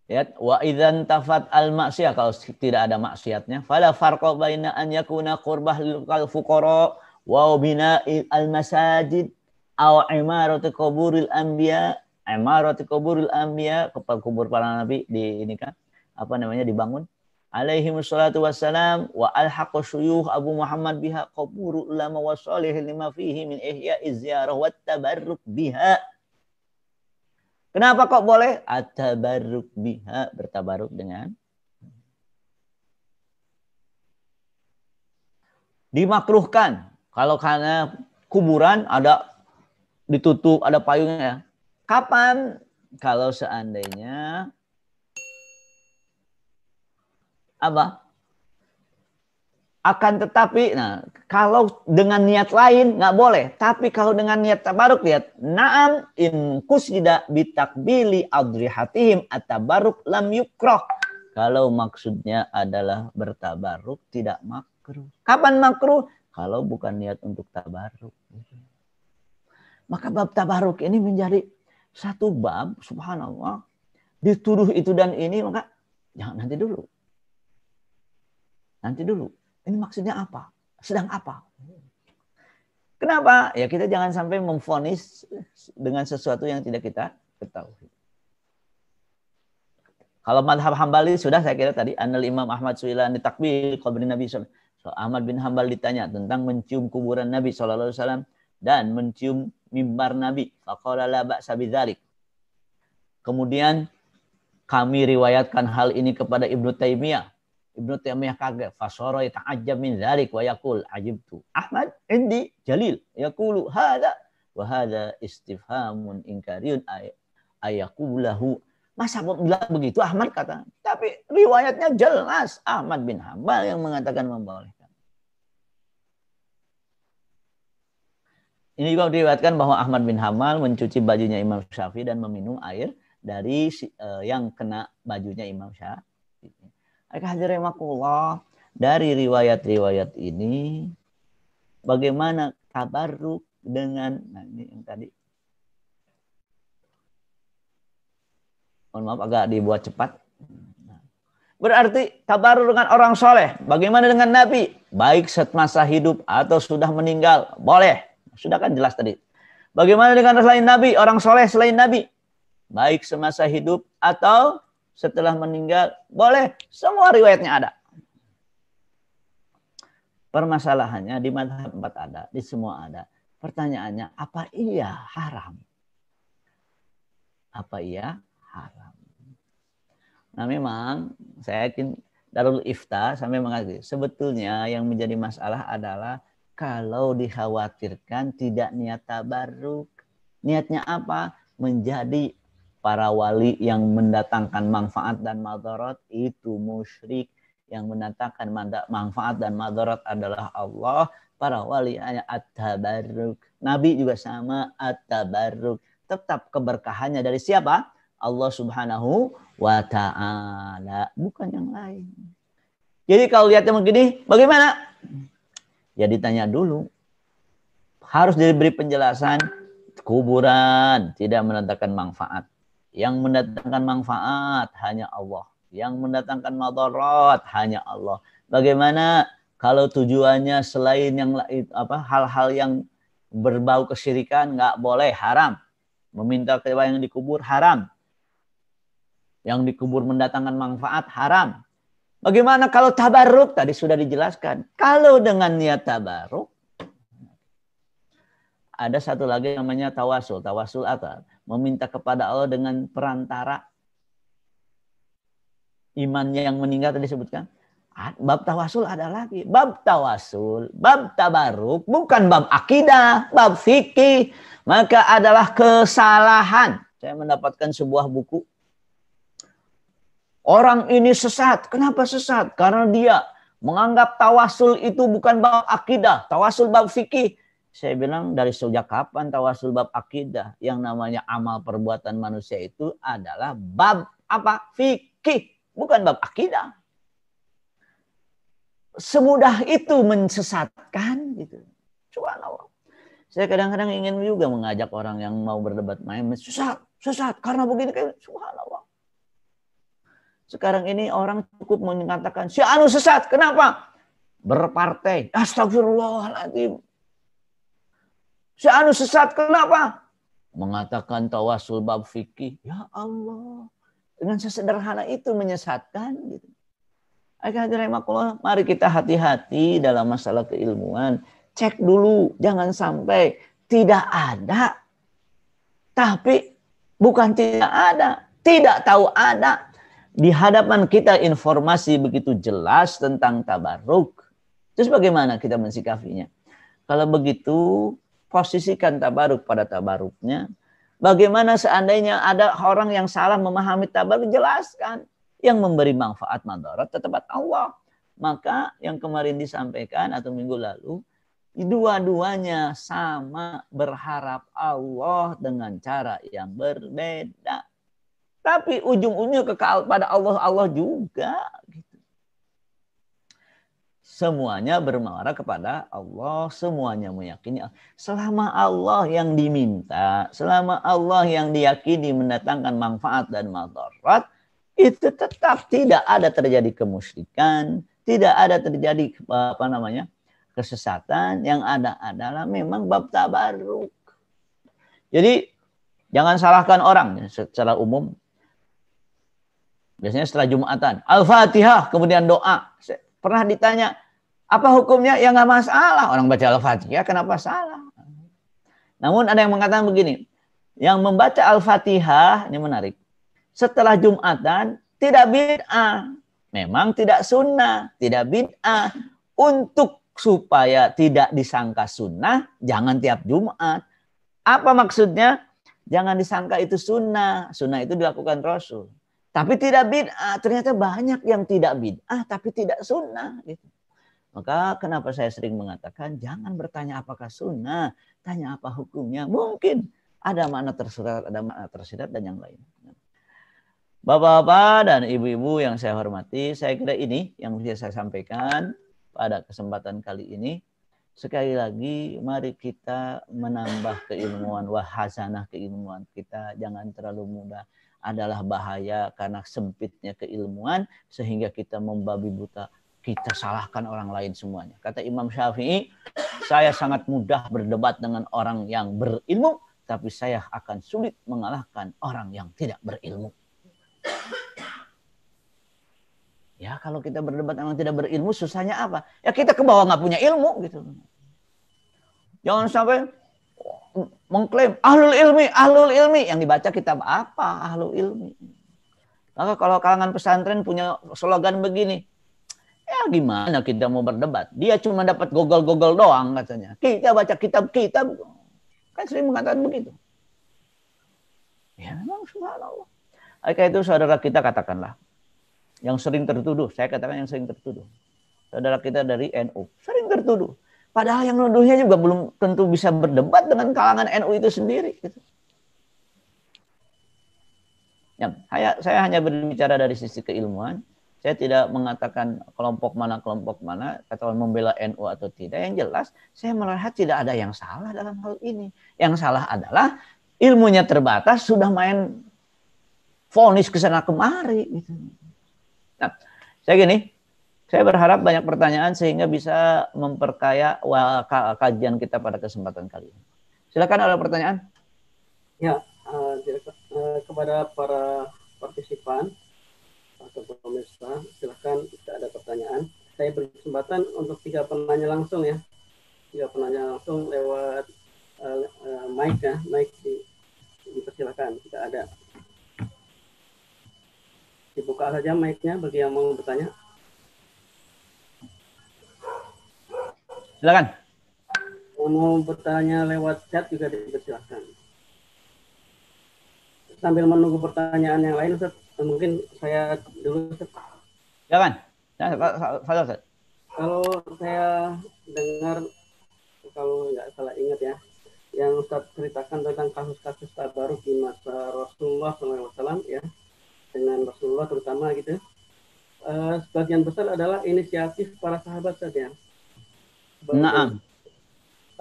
A: Ya, wa idzan tafat al maksiyah, kalau tidak ada maksiatnya, fala farqa baina an yakuna qurbah lil fuqara wa bina'il al masajid aw imaratu quburil anbiya, kubur para nabi di ini kan dibangun. Alaihi wassalatu wassalam wa alhaqa syuyukh Abu Muhammad biha qaburu ulama wa salihin lima fihi min ihya'iz ziyarah wat tabarruk biha. Kenapa kok boleh? At-tabarruk biha, bertabaruk dengan. Dimakruhkan. Kalau karena kuburan ada ditutup, ada payungnya. Kapan? Kalau seandainya apa? Akan tetapi, nah kalau dengan niat lain nggak boleh. Tapi kalau dengan niat tabaruk, lihat, na'am in kusida bitakbili adrihatihim atabaruk lam yukroh. Kalau maksudnya adalah bertabaruk, tidak makruh. Kapan makruh? Kalau bukan niat untuk tabaruk. Maka bab tabaruk ini menjadi satu bab, subhanallah. Dituduh itu dan ini, maka jangan nanti dulu. Nanti dulu. Ini maksudnya apa? Sedang apa? Kenapa? Ya kita jangan sampai memvonis dengan sesuatu yang tidak kita ketahui. Kalau madhab Hambali sudah saya kira tadi. Anal Imam Ahmad su'ila an takbir qabri Nabi SAW. So, Ahmad bin Hambal ditanya tentang mencium kuburan Nabi SAW dan mencium mimbar Nabi. Faqala la ba'sa bidzalik. Kemudian kami riwayatkan hal ini kepada Ibnu Taimiyah. Ibnu Taimiyah kaget. Fasara yata'ajjab min dzalik wa yaqul ajibtu. Ahmad indi jalil yaqulu hadza wa hadza istifhamun inkariyun ayaqulahu. Masa bilang begitu Ahmad kata. Tapi riwayatnya jelas Ahmad bin Hambal yang mengatakan membolehkan. Ini juga diriwayatkan bahwa Ahmad bin Hambal mencuci bajunya Imam Syafi'i dan meminum air dari yang kena bajunya Imam Syafi'i. Hadirin dari riwayat-riwayat ini bagaimana tabarruk dengan ini yang tadi. Mohon maaf agak dibuat cepat. Berarti tabarruk dengan orang soleh. Bagaimana dengan Nabi? Baik semasa hidup atau sudah meninggal. Boleh. Sudah kan jelas tadi. Bagaimana dengan selain Nabi? Orang soleh selain Nabi. Baik semasa hidup atau setelah meninggal. Boleh. Semua riwayatnya ada. Permasalahannya di mazhab 4 ada. Di semua ada. Pertanyaannya, apa iya haram? Apa iya haram? Nah memang saya yakin Darul Ifta sampai mengatakan sebetulnya yang menjadi masalah adalah kalau dikhawatirkan tidak niat tabarruk. Niatnya apa? Menjadi para wali yang mendatangkan manfaat dan madarat itu musyrik. Yang mendatangkan manfaat dan madarat adalah Allah. Para wali hanya at-tabarruk. Nabi juga sama at-tabarruk. Tetap keberkahannya dari siapa? Allah Subhanahu wa ta'ala. Bukan yang lain. Jadi kalau lihatnya begini, bagaimana? Ya ditanya dulu. Harus diberi penjelasan. Kuburan tidak mendatangkan manfaat. Yang mendatangkan manfaat hanya Allah. Yang mendatangkan madarat hanya Allah. Bagaimana kalau tujuannya selain yang hal-hal yang berbau kesyirikan nggak boleh, haram. Meminta kepada yang dikubur haram. Yang dikubur mendatangkan manfaat haram. Bagaimana kalau tabarruk? Tadi sudah dijelaskan. Kalau dengan niat tabarruk, ada satu lagi namanya tawasul. Tawasul apa? Meminta kepada Allah dengan perantara imannya yang meninggal tadi disebutkan. Bab tawasul ada lagi. Bab tawasul, bab tabarruk, bukan bab akidah, bab fikih. Maka adalah kesalahan. Saya mendapatkan sebuah buku. Orang ini sesat. Kenapa sesat? Karena dia menganggap tawasul itu bukan bab akidah. Tawasul bab fikih. Saya bilang dari sejak kapan tawasul bab akidah? Yang namanya amal perbuatan manusia itu adalah bab apa? Fikih. Bukan bab akidah. Semudah itu mensesatkan gitu. Subhanallah. Saya kadang-kadang ingin juga mengajak orang yang mau berdebat main. Sesat. Karena begini kayak subhanallah. Sekarang ini orang cukup mengatakan si anu sesat. Kenapa? Berpartai. Astagfirullahaladzim. Si anu sesat. Kenapa? Mengatakan tawasul bab fikih. Ya Allah. Dengan sesederhana itu menyesatkan. Gitu. Mari kita hati-hati dalam masalah keilmuan. Cek dulu. Jangan sampai tidak ada. Tapi bukan tidak ada. Tidak tahu ada. Di hadapan kita informasi begitu jelas tentang tabarruk. Terus bagaimana kita mensikapinya? Kalau begitu, posisikan tabaruk pada tabaruknya. Bagaimana seandainya ada orang yang salah memahami tabaruk, jelaskan. Yang memberi manfaat madarat tetap Allah. Maka yang kemarin disampaikan atau minggu lalu, dua-duanya sama berharap Allah dengan cara yang berbeda. Tapi ujung-ujungnya kekal pada Allah juga. Semuanya bermuara kepada Allah, semuanya meyakini. Selama Allah yang diminta, selama Allah yang diyakini mendatangkan manfaat dan madarat, itu tetap tidak ada terjadi kemusyrikan, tidak ada terjadi kesesatan. Yang ada adalah memang bab tabaruk. Jadi jangan salahkan orang secara umum. Biasanya setelah Jumatan, Al-Fatihah, kemudian doa. Pernah ditanya, apa hukumnya? Ya nggak masalah. Orang baca Al-Fatihah, kenapa salah? Namun ada yang mengatakan begini, yang membaca Al-Fatihah, ini menarik, setelah Jumatan, tidak bid'ah. Memang tidak sunnah, tidak bid'ah. Untuk supaya tidak disangka sunnah, jangan tiap Jumat. Apa maksudnya? Jangan disangka itu sunnah. Sunnah itu dilakukan Rasul. Tapi tidak bid'ah. Ternyata banyak yang tidak bid'ah, tapi tidak sunnah. Gitu. Maka kenapa saya sering mengatakan, jangan bertanya apakah sunnah. Tanya apa hukumnya. Mungkin ada makna tersirat, ada makna tersirat, dan yang lain. Bapak-bapak dan ibu-ibu yang saya hormati, saya kira ini yang bisa saya sampaikan pada kesempatan kali ini. Sekali lagi, mari kita menambah keilmuan, wahazanah keilmuan kita. Jangan terlalu mudah. Adalah bahaya karena sempitnya keilmuan sehingga kita membabi buta, kita salahkan orang lain semuanya. Kata Imam Syafi'i, saya sangat mudah berdebat dengan orang yang berilmu, tapi saya akan sulit mengalahkan orang yang tidak berilmu. Ya kalau kita berdebat dengan orang tidak berilmu, susahnya apa? Ya kita ke bawah nggak punya ilmu gitu. Jangan sampai mengklaim ahlul ilmi, yang dibaca kitab apa ahlul ilmi. Maka kalau kalangan pesantren punya slogan begini, ya gimana kita mau berdebat? Dia cuma dapat gogol-gogol doang katanya. Kita baca kitab-kitab, kan sering mengatakan begitu. Ya memang subhanallah. Oleh itu saudara kita katakanlah, yang sering tertuduh, saya katakan yang sering tertuduh. Saudara kita dari NU, sering tertuduh. Padahal yang nuduhnya juga belum tentu bisa berdebat dengan kalangan NU itu sendiri. Gitu. Ya, saya hanya berbicara dari sisi keilmuan. Saya tidak mengatakan kelompok mana, atau membela NU atau tidak. Yang jelas, saya melihat tidak ada yang salah dalam hal ini. Yang salah adalah ilmunya terbatas, sudah main vonis kesana kemari. Gitu. Nah, saya gini. Saya berharap banyak pertanyaan sehingga bisa memperkaya kajian kita pada kesempatan kali ini. Silakan ada pertanyaan.
B: Ya, kepada para partisipan atau pemirsa, silakan jika ada pertanyaan. Saya beri kesempatan untuk 3 penanya langsung ya. 3 penanya langsung lewat mic ya, mic dipersilakan jika ada. Dibuka saja mic-nya bagi yang mau bertanya.
A: Silakan.
B: Mau bertanya lewat chat juga dipersilakan. Sambil menunggu pertanyaan yang lain, Ustaz, mungkin saya dulu, Ustaz.
A: Silakan.
B: Kalau saya dengar, kalau nggak salah ingat ya, yang Ustaz ceritakan tentang kasus-kasus tabaruk di masa Rasulullah SAW ya, dengan Rasulullah terutama gitu. Sebagian besar adalah inisiatif para sahabat saja.
A: Naam.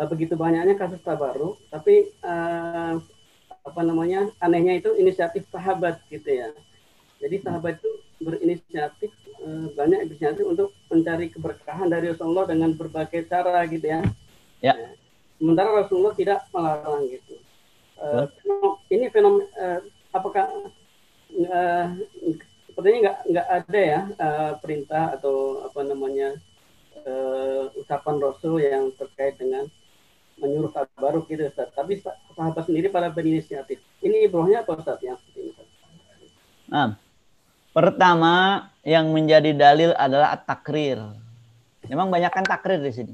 B: Begitu banyaknya kasus tabaruk, tapi anehnya itu inisiatif sahabat gitu ya. Jadi sahabat itu berinisiatif, banyak inisiatif untuk mencari keberkahan dari Rasulullah dengan berbagai cara gitu ya.
A: Ya.
B: Sementara Rasulullah tidak melarang gitu. Ini fenomena apakah sepertinya nggak ada ya perintah atau ucapan Rasul yang terkait dengan menyuruh tabaruk gitu Ustaz. Tapi sahabat sendiri pada berinisiatif. Ini ibrohnya apa Ustaz yang seperti ini?
A: Nah, pertama yang menjadi dalil adalah at-takrir. Memang banyak kan takrir di sini.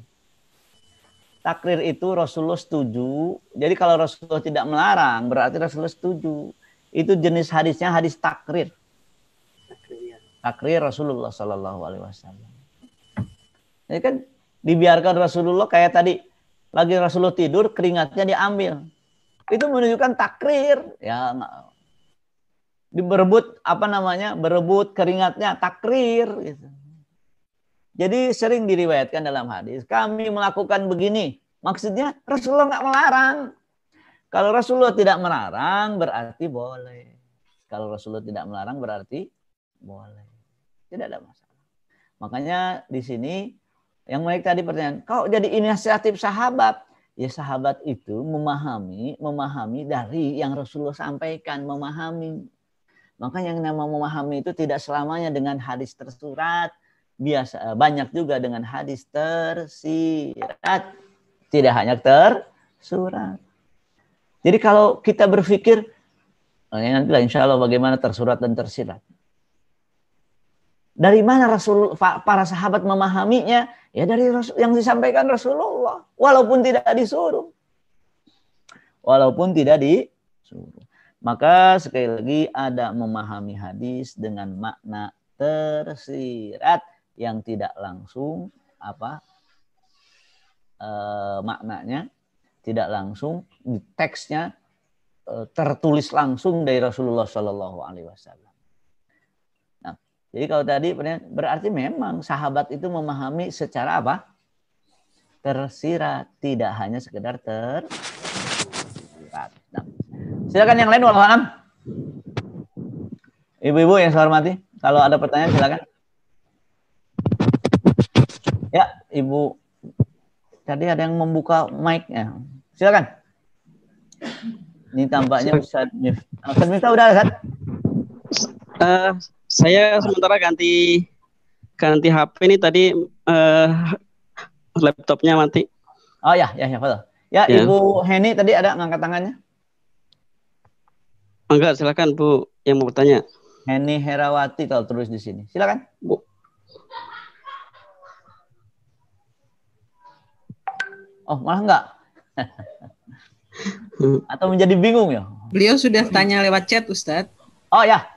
A: Takrir itu Rasulullah setuju. Jadi kalau Rasulullah tidak melarang, berarti Rasulullah setuju. Itu jenis hadisnya hadis takrir. Takrir Rasulullah Sallallahu Alaihi Wasallam. Jadi kan dibiarkan Rasulullah kayak tadi, lagi Rasulullah tidur, keringatnya diambil. Itu menunjukkan takrir. Ya, berebut berebut keringatnya, takrir. Gitu. Jadi sering diriwayatkan dalam hadis, kami melakukan begini. Maksudnya Rasulullah nggak melarang. Kalau Rasulullah tidak melarang, berarti boleh. Kalau Rasulullah tidak melarang, berarti boleh. Tidak ada masalah. Makanya di sini, yang menarik tadi pertanyaan, kau jadi inisiatif sahabat. Ya sahabat itu memahami dari yang Rasulullah sampaikan, memahami. Makanya yang nama memahami itu tidak selamanya dengan hadis tersurat. Biasa banyak juga dengan hadis tersirat, tidak hanya tersurat. Jadi kalau kita berpikir nantilah insya Allah bagaimana tersurat dan tersirat, dari mana para sahabat memahaminya? Ya dari yang disampaikan Rasulullah, walaupun tidak disuruh, maka sekali lagi ada memahami hadis dengan makna tersirat yang tidak langsung maknanya tidak langsung di teksnya tertulis langsung dari Rasulullah Shallallahu Alaihi Wasallam. Nah, jadi kalau tadi berarti memang sahabat itu memahami secara tersirat, tidak hanya sekedar tersirat. Nah, silakan yang lain, walau alam. Ibu-ibu yang saya hormati, kalau ada pertanyaan silakan. Ya, Ibu. Tadi ada yang membuka mic-nya. Silakan. Ini tampaknya Ustaz Miftah udah, Ustaz?
C: Saya sementara ganti HP ini tadi laptopnya mati.
A: Oh ya, betul. Ya, Ibu Heni tadi ada ngangkat tangannya?
C: Enggak, silakan Bu yang mau bertanya.
A: Heni Herawati kalau terus di sini. Silakan. Bu. Oh, malah enggak? Atau menjadi bingung ya?
D: Beliau sudah tanya lewat chat, Ustadz.
A: Oh ya.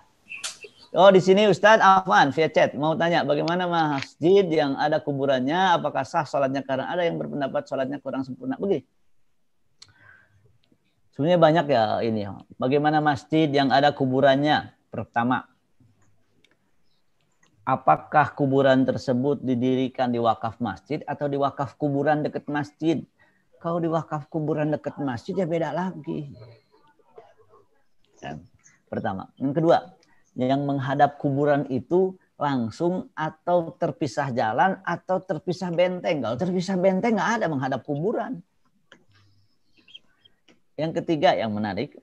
A: Oh, di sini Ustadz Afwan via chat mau tanya bagaimana masjid yang ada kuburannya, apakah sah sholatnya? Karena ada yang berpendapat sholatnya kurang sempurna. Begini. Sebenarnya banyak ya ini. Bagaimana masjid yang ada kuburannya? Pertama, apakah kuburan tersebut didirikan di wakaf masjid atau di wakaf kuburan dekat masjid? Kalau di wakaf kuburan dekat masjid ya beda lagi. Pertama. Yang kedua, yang menghadap kuburan itu langsung atau terpisah jalan atau terpisah benteng. Kalau terpisah benteng nggak ada menghadap kuburan. Yang ketiga yang menarik,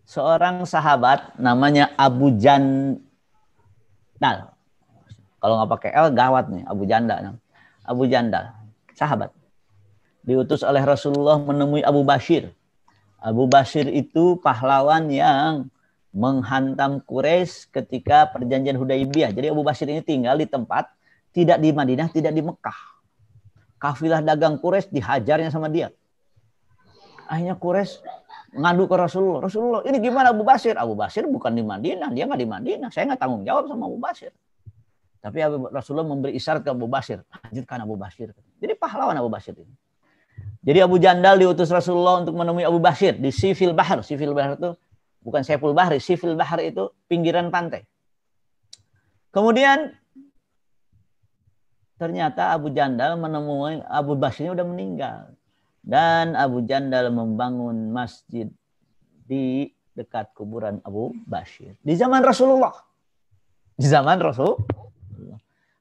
A: seorang sahabat namanya Abu Jandal. Kalau nggak pakai L gawat nih, Abu Jandal. Abu Jandal, sahabat. Diutus oleh Rasulullah menemui Abu Bashir. Abu Bashir itu pahlawan yang menghantam Quraisy ketika perjanjian Hudaibiyah. Jadi Abu Bashir ini tinggal di tempat tidak di Madinah, tidak di Mekah. Kafilah dagang Quraisy dihajarnya sama dia. Akhirnya Quraisy ngadu ke Rasulullah. Rasulullah, ini gimana Abu Bashir? Abu Bashir bukan di Madinah, dia nggak di Madinah. Saya nggak tanggung jawab sama Abu Bashir. Tapi Rasulullah memberi isyarat ke Abu Bashir. Lanjutkan Abu Bashir. Jadi pahlawan Abu Bashir ini. Jadi Abu Jandal diutus Rasulullah untuk menemui Abu Bashir di Sifil Bahar. Sifil Bahar itu bukan Saiful Bahri. Sifil Bahar itu pinggiran pantai. Kemudian ternyata Abu Jandal menemui Abu Bashir udah meninggal. Dan Abu Jandal membangun masjid di dekat kuburan Abu Bashir. Di zaman Rasulullah. Di zaman Rasulullah.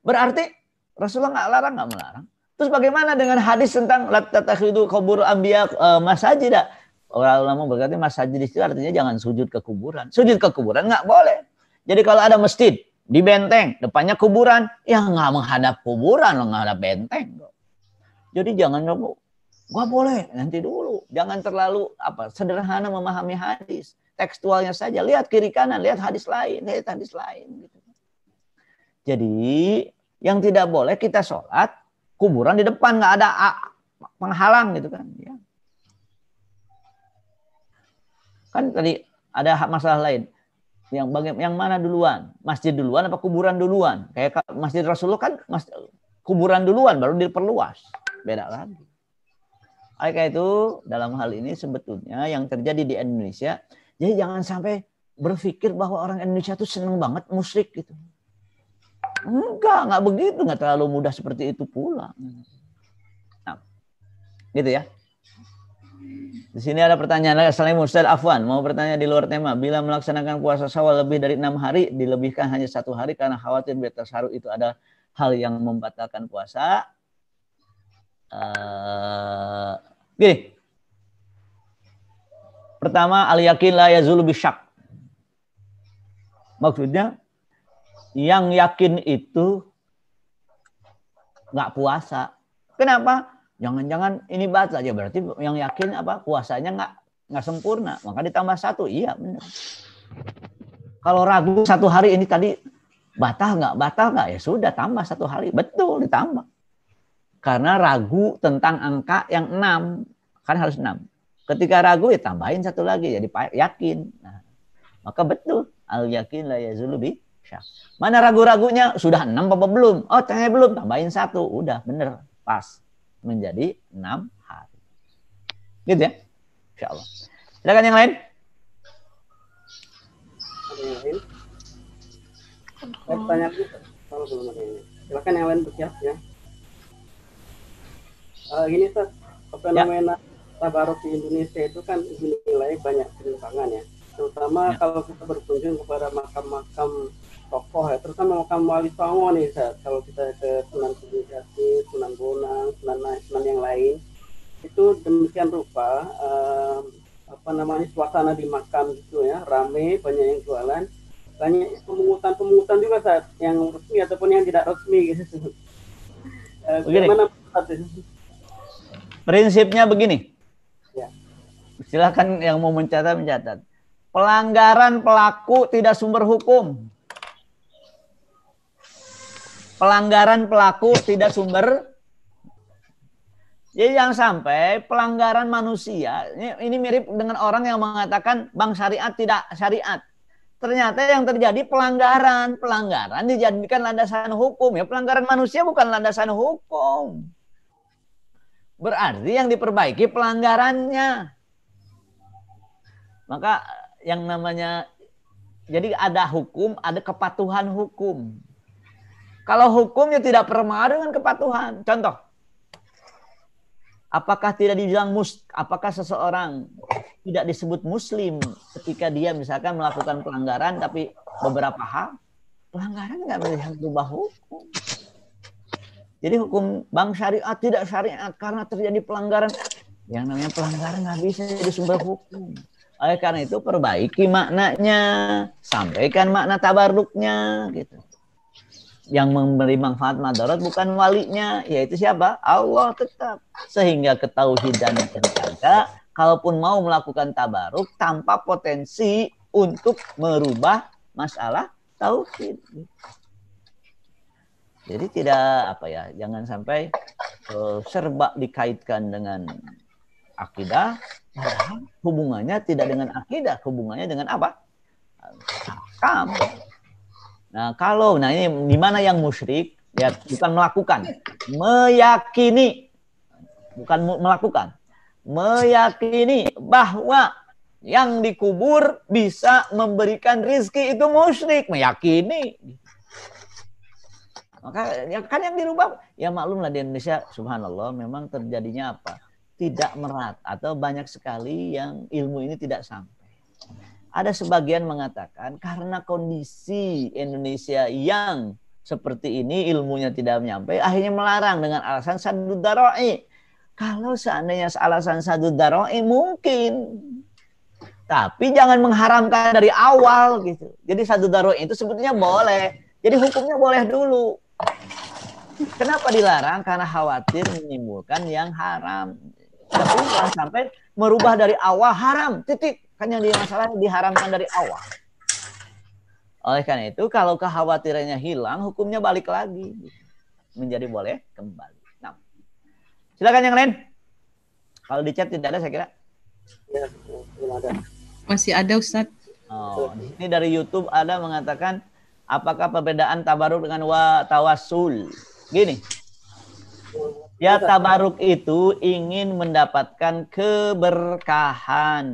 A: Berarti Rasulullah nggak larang, nggak melarang. Terus bagaimana dengan hadis tentang la tatakhidu qubur anbiya masajid? Orang ulama berkata masjid itu artinya jangan sujud ke kuburan. Sujud ke kuburan nggak boleh. Jadi kalau ada masjid di benteng depannya kuburan, ya nggak menghadap kuburan, menghadap benteng. Jadi jangan nggak boleh, nanti dulu. Jangan terlalu sederhana memahami hadis. Tekstualnya saja, lihat kiri kanan, lihat hadis lain, Gitu. Jadi yang tidak boleh kita sholat kuburan di depan, nggak ada penghalang gitu kan. Ya. Kan tadi ada masalah lain. Yang mana duluan? Masjid duluan apa kuburan duluan? Kayak Masjid Rasulullah kan kuburan duluan baru diperluas. Beda lagi. Kayak itu dalam hal ini sebetulnya yang terjadi di Indonesia. Jadi jangan sampai berpikir bahwa orang Indonesia itu seneng banget musyrik gitu. Enggak begitu, enggak terlalu mudah seperti itu pula. Nah, gitu ya. Di sini ada pertanyaan. Assalamualaikum Ustaz Afwan, mau bertanya di luar tema. Bila melaksanakan puasa Syawal lebih dari 6 hari, dilebihkan hanya 1 hari karena khawatir biar tasaruh itu ada hal yang membatalkan puasa. Gini. Pertama, al-yakin la yazulu bisyak. Maksudnya, yang yakin itu nggak puasa. Kenapa? Jangan-jangan ini batal aja, berarti yang yakin apa puasanya nggak sempurna, maka ditambah 1. Iya benar. Kalau ragu 1 hari ini tadi batal nggak, ya sudah tambah 1 hari, betul ditambah. Karena ragu tentang angka yang 6, kan harus 6. Ketika ragu ya tambahin 1 lagi, jadi yakin. Nah, maka betul al yakin la yazulu bi syak. Mana ragu-ragunya sudah 6 apa belum? Oh ternyata belum, tambahin 1, udah bener pas. Menjadi 6 hari. Gitu ya. Insyaallah. Silakan yang lain.
B: Ada yang lain? Saya tanya dulu. Kalau belum ada yang lain. Silakan yang lain bersiap ya. Gini Ustaz, fenomena tabaruk di Indonesia itu kan dinilai banyak penyimpangan ya. Terutama kalau kita berkunjung kepada makam-makam tokoh ya, terutama makam Wali Songo nih Ustaz. Kalau kita ke Sunan Kudus Jati, Sunan Bonang, Sunan yang lain, itu demikian rupa suasana di makam gitu ya, rame, banyak yang jualan, banyak pemungutan juga Ustaz, yang resmi ataupun yang tidak resmi gitu. Bagaimana Ustaz?
A: Prinsipnya begini.
B: Ya.
A: Silakan yang mau mencatat. Pelanggaran pelaku tidak sumber hukum. Pelanggaran pelaku tidak sumber. Jadi jangan sampai pelanggaran manusia. Ini mirip dengan orang yang mengatakan bang syariat tidak syariat. Ternyata yang terjadi pelanggaran dijadikan landasan hukum. Ya pelanggaran manusia bukan landasan hukum. Berarti yang diperbaiki pelanggarannya. Maka yang namanya jadi ada hukum, ada kepatuhan hukum. Kalau hukumnya tidak permadu dengan kepatuhan. Contoh. Apakah tidak dibilang apakah seseorang tidak disebut muslim ketika dia misalkan melakukan pelanggaran tapi beberapa hal pelanggaran nggak melihat berubah hukum. Jadi hukum bang syariat tidak syariat karena terjadi pelanggaran. Yang namanya pelanggaran nggak bisa jadi sumber hukum. Oleh karena itu perbaiki maknanya, sampaikan makna tabarruknya gitu. Yang memberi manfaat madarat bukan walinya, yaitu siapa? Allah tetap. Sehingga ketauhidan terjaga, kalaupun mau melakukan tabaruk tanpa potensi untuk merubah masalah tauhid. Jadi tidak jangan sampai serba dikaitkan dengan akidah, hubungannya tidak dengan akidah, hubungannya dengan apa? Ahkam. Nah, ini di mana yang musyrik? Ya, bukan melakukan, meyakini. Bukan melakukan. Meyakini bahwa yang dikubur bisa memberikan rizki itu musyrik, meyakini. Maka ya kan yang dirubah, ya maklumlah di Indonesia subhanallah memang terjadinya apa? Tidak merat atau banyak sekali yang ilmu ini tidak sampai. Ada sebagian mengatakan karena kondisi Indonesia yang seperti ini ilmunya tidak nyampe, akhirnya melarang dengan alasan sadud daro'i. Kalau seandainya alasan sadud daro'i mungkin, tapi jangan mengharamkan dari awal gitu. Jadi sadud daro'i itu sebetulnya boleh. Jadi hukumnya boleh dulu. Kenapa dilarang? Karena khawatir menimbulkan yang haram. Tapi jangan sampai merubah dari awal haram, titik. Kan yang masalah diharamkan dari awal. Oleh karena itu, kalau kekhawatirannya hilang, hukumnya balik lagi. Menjadi boleh kembali. Nah, Silakan yang lain. Kalau di chat tidak ada saya kira.
B: Ya, belum ada.
D: Masih ada Ustadz.
A: Oh, di sini dari YouTube ada mengatakan apakah perbedaan tabaruk dengan tawassul? Gini. Ya, tabaruk itu ingin mendapatkan keberkahan.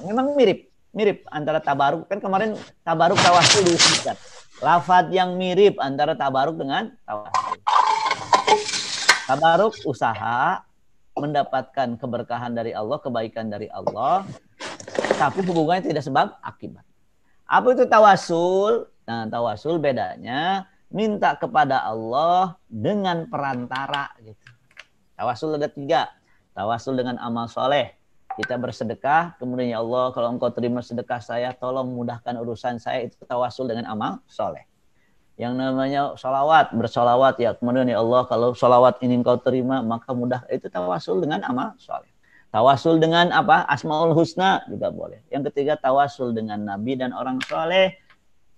A: Memang mirip antara tabaruk. Kan kemarin tabaruk tawassul disebutkan. Lafaz yang mirip antara tabaruk dengan tawassul. Tabaruk usaha mendapatkan keberkahan dari Allah, kebaikan dari Allah, tapi hubungannya tidak sebab akibat. Apa itu tawassul? Nah, tawassul bedanya minta kepada Allah dengan perantara gitu. Tawassul ada 3. Tawassul dengan amal soleh. Kita bersedekah, kemudian ya Allah kalau engkau terima sedekah saya, tolong mudahkan urusan saya, itu tawassul dengan amal soleh. Yang namanya sholawat, bersolawat ya, kemudian ya Allah kalau sholawat ini engkau terima, maka mudah, itu tawassul dengan amal soleh. Tawassul dengan apa? Asmaul husna juga boleh. Yang ketiga tawassul dengan nabi dan orang soleh.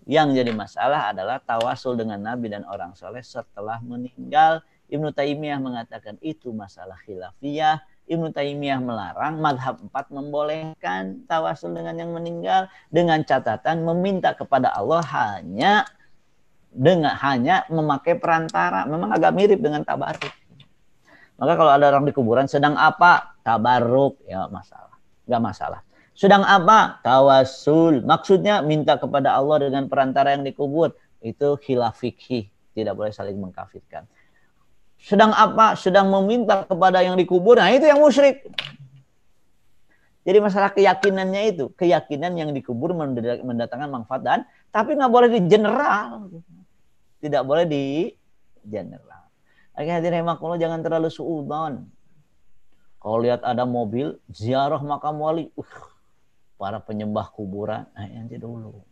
A: Yang jadi masalah adalah tawassul dengan nabi dan orang soleh setelah meninggal. Ibnu Taimiyah mengatakan itu masalah khilafiyah. Ibnu Taimiyah melarang, mazhab 4 membolehkan tawassul dengan yang meninggal dengan catatan meminta kepada Allah hanya memakai perantara. Memang agak mirip dengan tabaruk. Maka kalau ada orang di kuburan sedang apa? Tabaruk, ya masalah. Enggak masalah. Sedang apa? Tawassul. Maksudnya minta kepada Allah dengan perantara yang dikubur. Itu khilaf fikih. Tidak boleh saling mengkafirkan. Sedang apa? Sedang meminta kepada yang dikubur. Nah itu yang musyrik. Jadi masalah keyakinannya itu. Keyakinan yang dikubur mendatangkan manfaat dan tapi nggak boleh di general. Tidak boleh di general. Hadirin rahimakumullah, jangan terlalu suudzon. Kalau lihat ada mobil ziarah makam wali, para penyembah kuburan, nanti dulu.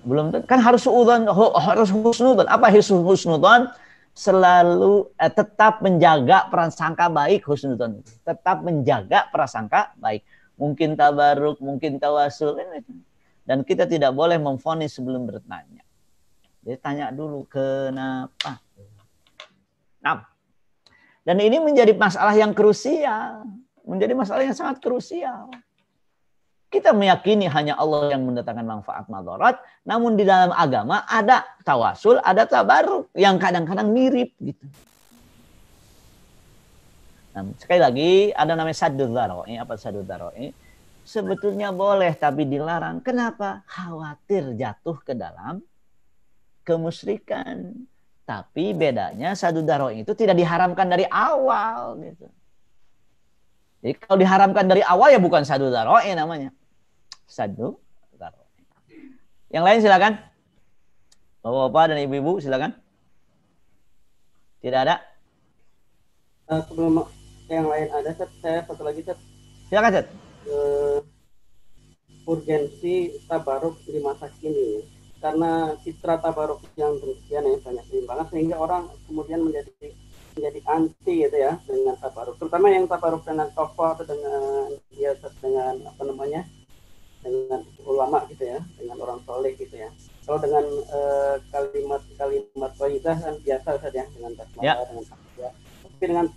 A: Belum kan harus suudzon, harus husnudzon. Apa husnudzon? Selalu tetap menjaga prasangka baik, husnudzon. Tetap menjaga prasangka baik. Mungkin tabaruk, mungkin tawassul, dan kita tidak boleh memvonis sebelum bertanya. Jadi tanya dulu kenapa. Nah, dan ini menjadi masalah yang krusial. Menjadi masalah yang sangat krusial. Kita meyakini hanya Allah yang mendatangkan manfaat madarat. Namun di dalam agama ada tawassul, ada tabaruk. Yang kadang-kadang mirip gitu. Nah, sekali lagi ada namanya saddud dzara'i. Apa saddud dzara'i? Sebetulnya boleh tapi dilarang. Kenapa? Khawatir jatuh ke dalam kemusyrikan. Tapi bedanya saddud dzara'i itu tidak diharamkan dari awal gitu. Jadi kalau diharamkan dari awal ya bukan saddud dzara'i namanya. Saddud dzara'i. Yang lain silakan. Bapak-bapak dan ibu-ibu silakan. Tidak ada?
B: Sebelum yang lain ada, saya satu lagi,
A: Silakan, Cet.
B: Urgensi tabaruk di masa kini. Karena citra tabaruk yang demikian ya banyak penyimpangan sehingga orang kemudian menjadi anti gitu ya dengan tabaruk, terutama yang tabaruk dengan tokoh atau dengan dengan apa namanya dengan ulama gitu ya, dengan orang soleh gitu ya. Kalau dengan kalimat thayyibah kan biasa saja dengan basmalah dengan takbir. Tapi dengan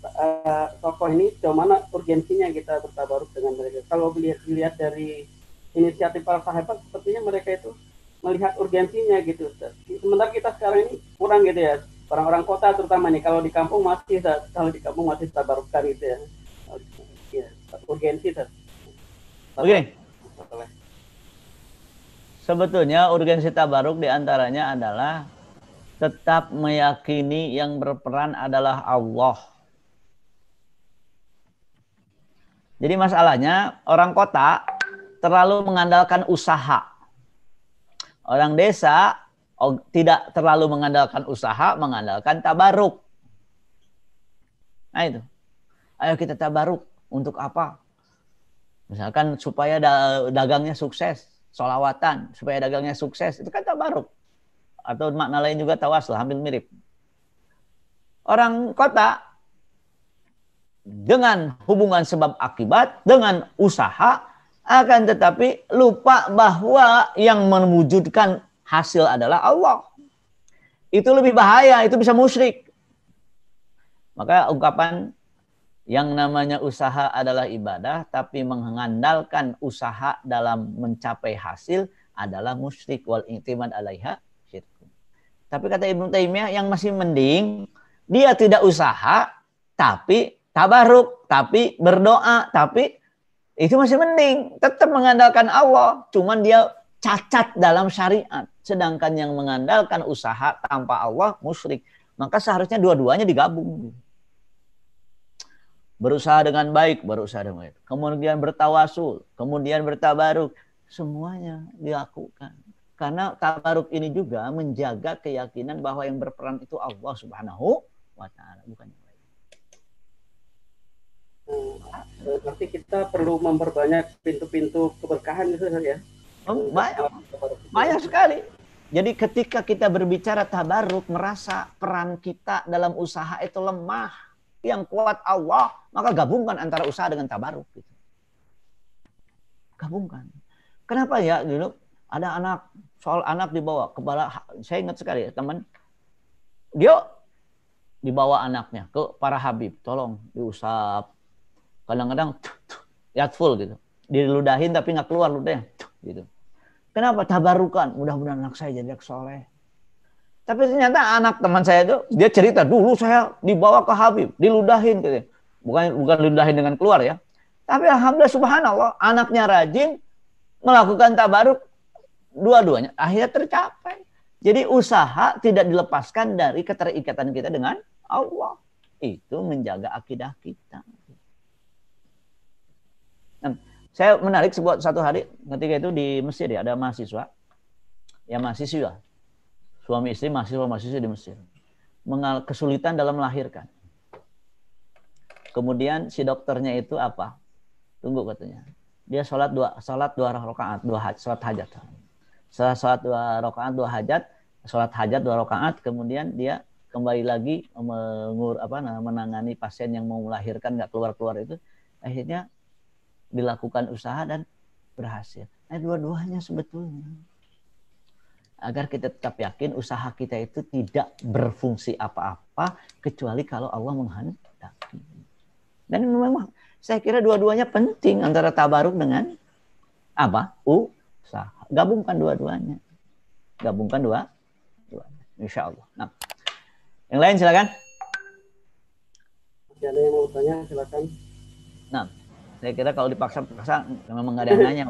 B: tokoh ini sejauh mana urgensinya kita bertabaruk dengan mereka? Kalau dilihat dari inisiatif para sahabat sepertinya mereka itu melihat urgensinya gitu. Sementara kita sekarang ini kurang gitu ya. Orang-orang kota terutama nih, kalau di kampung masih tabarukkan gitu ya. Ya, urgensi.
A: Oke. Sebetulnya urgensi tabaruk diantaranya adalah tetap meyakini yang berperan adalah Allah. Jadi masalahnya orang kota terlalu mengandalkan usaha. Orang desa tidak terlalu mengandalkan usaha, mengandalkan tabaruk. Nah itu. Ayo kita tabaruk. Untuk apa? Misalkan supaya dagangnya sukses. Sholawatan. Supaya dagangnya sukses. Itu kan tabaruk. Atau makna lain juga tawassul. Hampir mirip. Orang kota dengan hubungan sebab akibat, dengan usaha, akan tetapi lupa bahwa yang mewujudkan hasil adalah Allah. Itu lebih bahaya, itu bisa musyrik. Maka ungkapan yang namanya usaha adalah ibadah, tapi mengandalkan usaha dalam mencapai hasil adalah musyrik, wal i'timad 'alaiha syirk. Tapi kata Ibnu Taimiyah yang masih mending, dia tidak usaha, tapi tabaruk, tapi berdoa, tapi itu masih mending. Tetap mengandalkan Allah, cuman dia cacat dalam syariat. Sedangkan yang mengandalkan usaha tanpa Allah musyrik. Maka seharusnya dua-duanya digabung. Berusaha dengan baik, berusaha dengan baik. Kemudian bertawasul, kemudian bertabaruk. Semuanya dilakukan. Karena tabaruk ini juga menjaga keyakinan bahwa yang berperan itu Allah Subhanahu wa Ta'ala, bukan yang lain.
B: Berarti kita perlu memperbanyak pintu-pintu keberkahan gitu ya.
A: Banyak sekali. Jadi ketika kita berbicara tabaruk, merasa peran kita dalam usaha itu lemah, yang kuat Allah, maka gabungkan antara usaha dengan tabaruk. Gitu. Gabungkan. Kenapa ya dulu ada anak, soal anak dibawa kepala, saya ingat sekali ya teman, dia dibawa anaknya ke para habib, tolong diusap. Kadang-kadang yatful gitu, diludahin tapi nggak keluar ludahnya, gitu. Kenapa? Tabarukan, mudah-mudahan anak saya jadi soleh. Tapi ternyata anak teman saya itu, dia cerita, dulu saya dibawa ke habib, diludahin gitu. Bukan ludahin dengan keluar ya. Tapi alhamdulillah subhanallah, anaknya rajin melakukan tabaruk, dua-duanya akhirnya tercapai. Jadi usaha tidak dilepaskan dari keterikatan kita dengan Allah. Itu menjaga akidah kita. Nah, saya menarik satu hari ketika itu di Mesir ya, ada mahasiswa. Ya mahasiswa. Suami istri mahasiswa di Mesir. Kesulitan dalam melahirkan. Kemudian si dokternya itu apa? Tunggu katanya. Dia sholat dua rakaat, sholat hajat. Setelah sholat 2 rakaat, 2 hajat, sholat hajat 2 rakaat, kemudian dia kembali lagi menangani pasien yang mau melahirkan nggak keluar itu. Akhirnya dilakukan usaha dan berhasil. Dua-duanya sebetulnya. Agar kita tetap yakin usaha kita itu tidak berfungsi apa-apa kecuali kalau Allah menghendaki. Dan memang saya kira dua-duanya penting antara tabaruk dengan apa? Usaha. Gabungkan dua-duanya. Gabungkan dua-duanya. Insya Allah. Nah, yang lain silakan.
B: Masih ada yang mau tanya silakan.
A: Nah, saya kira kalau dipaksa-paksa memang nggak ada yang nanya.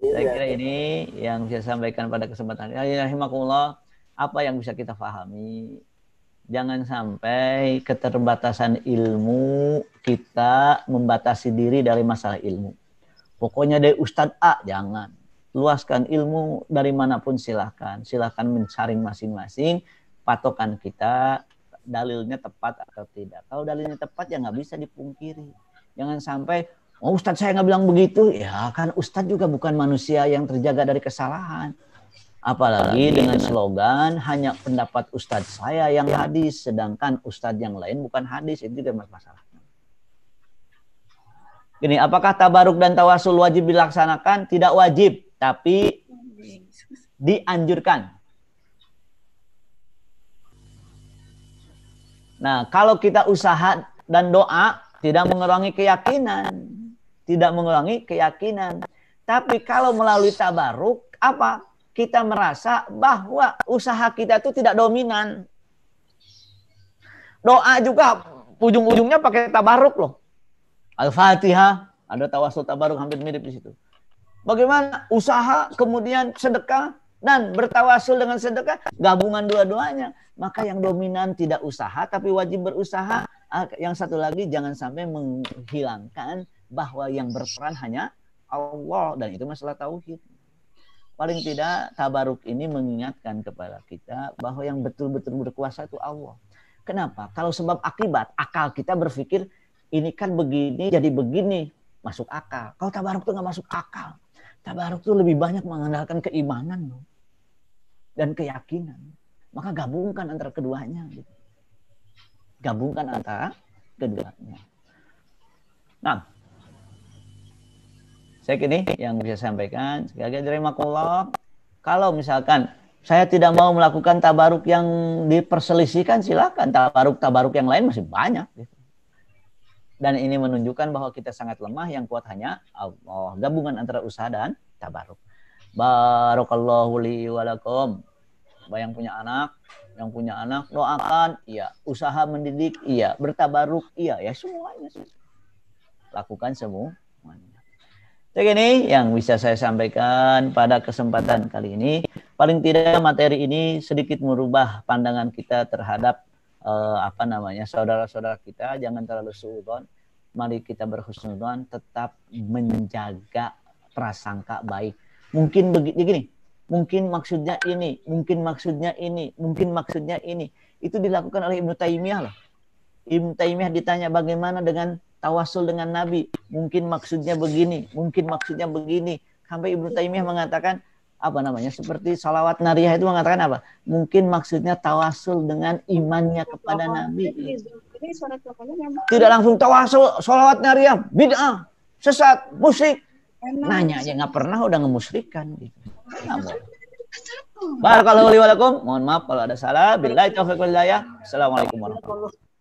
A: Saya kira ini yang bisa saya sampaikan pada kesempatan ini. Rahimakumullah, apa yang bisa kita pahami? Jangan sampai keterbatasan ilmu kita membatasi diri dari masalah ilmu. Pokoknya dari Ustadz A, jangan. Luaskan ilmu dari manapun silahkan. Silahkan mensaring masing-masing. Patokan kita, dalilnya tepat atau tidak. Kalau dalilnya tepat, ya nggak bisa dipungkiri. Jangan sampai, oh Ustadz saya nggak bilang begitu. Ya kan Ustadz juga bukan manusia yang terjaga dari kesalahan. Apalagi dengan slogan hanya pendapat Ustadz saya yang hadis, sedangkan Ustadz yang lain bukan hadis. Itu juga masalah. Gini, apakah tabaruk dan tawasul wajib dilaksanakan? Tidak wajib, tapi dianjurkan. Nah, kalau kita usaha dan doa tidak mengurangi keyakinan. Tidak mengurangi keyakinan. Tapi kalau melalui tabaruk, apa? Kita merasa bahwa usaha kita itu tidak dominan. Doa juga ujung-ujungnya pakai tabaruk loh. Al-Fatihah, ada tawasul tabaruk hampir mirip di situ. Bagaimana usaha kemudian sedekah dan bertawasul dengan sedekah, gabungan dua-duanya. Maka yang dominan tidak usaha tapi wajib berusaha. Yang satu lagi jangan sampai menghilangkan bahwa yang berperan hanya Allah, dan itu masalah tauhid. Paling tidak tabaruk ini mengingatkan kepada kita bahwa yang betul-betul berkuasa itu Allah. Kenapa? Kalau sebab akibat, akal kita berpikir ini kan begini jadi begini, masuk akal. Kalau tabaruk itu nggak masuk akal. Tabaruk itu lebih banyak mengandalkan keimanan loh, dan keyakinan. Maka gabungkan antara keduanya. Gitu. Gabungkan antara keduanya. Nah, saya kini yang bisa sampaikan sekali lagi dari makullah, kalau misalkan Saya tidak mau melakukan tabaruk yang diperselisihkan, silakan. Tabaruk yang lain masih banyak. Dan ini menunjukkan bahwa kita sangat lemah, yang kuat hanya Allah. Gabungan antara usaha dan tabaruk. Barakallahu li walakum. Yang punya anak doakan, iya. Usaha mendidik, iya. Bertabaruk, iya. Ya semuanya. Lakukan semuanya. Begini yang bisa saya sampaikan pada kesempatan kali ini. Paling tidak materi ini sedikit merubah pandangan kita terhadap saudara-saudara kita. Jangan terlalu suudzon. Mari kita berhusnudzon, tetap menjaga prasangka baik. Mungkin begini, mungkin maksudnya ini, mungkin maksudnya ini, mungkin maksudnya ini. Itu dilakukan oleh Ibnu Taimiyah loh. Ibnu Taimiyah ditanya bagaimana dengan tawasul dengan Nabi, mungkin maksudnya begini, mungkin maksudnya begini. Sampai Ibnu Taimiyah mengatakan seperti salawat nariyah itu mengatakan apa? Mungkin maksudnya tawasul dengan imannya kepada Nabi. Tidak langsung tawasul, salawat nariyah, bid'ah, sesat, musyrik. Nanya aja nggak pernah udah ngemusyrikkan gitu. Barakallahu li wa lakum. Mohon maaf kalau ada salah. Billahi taufiq wal hidayah. Assalamualaikum warahmatullahi wabarakatuh.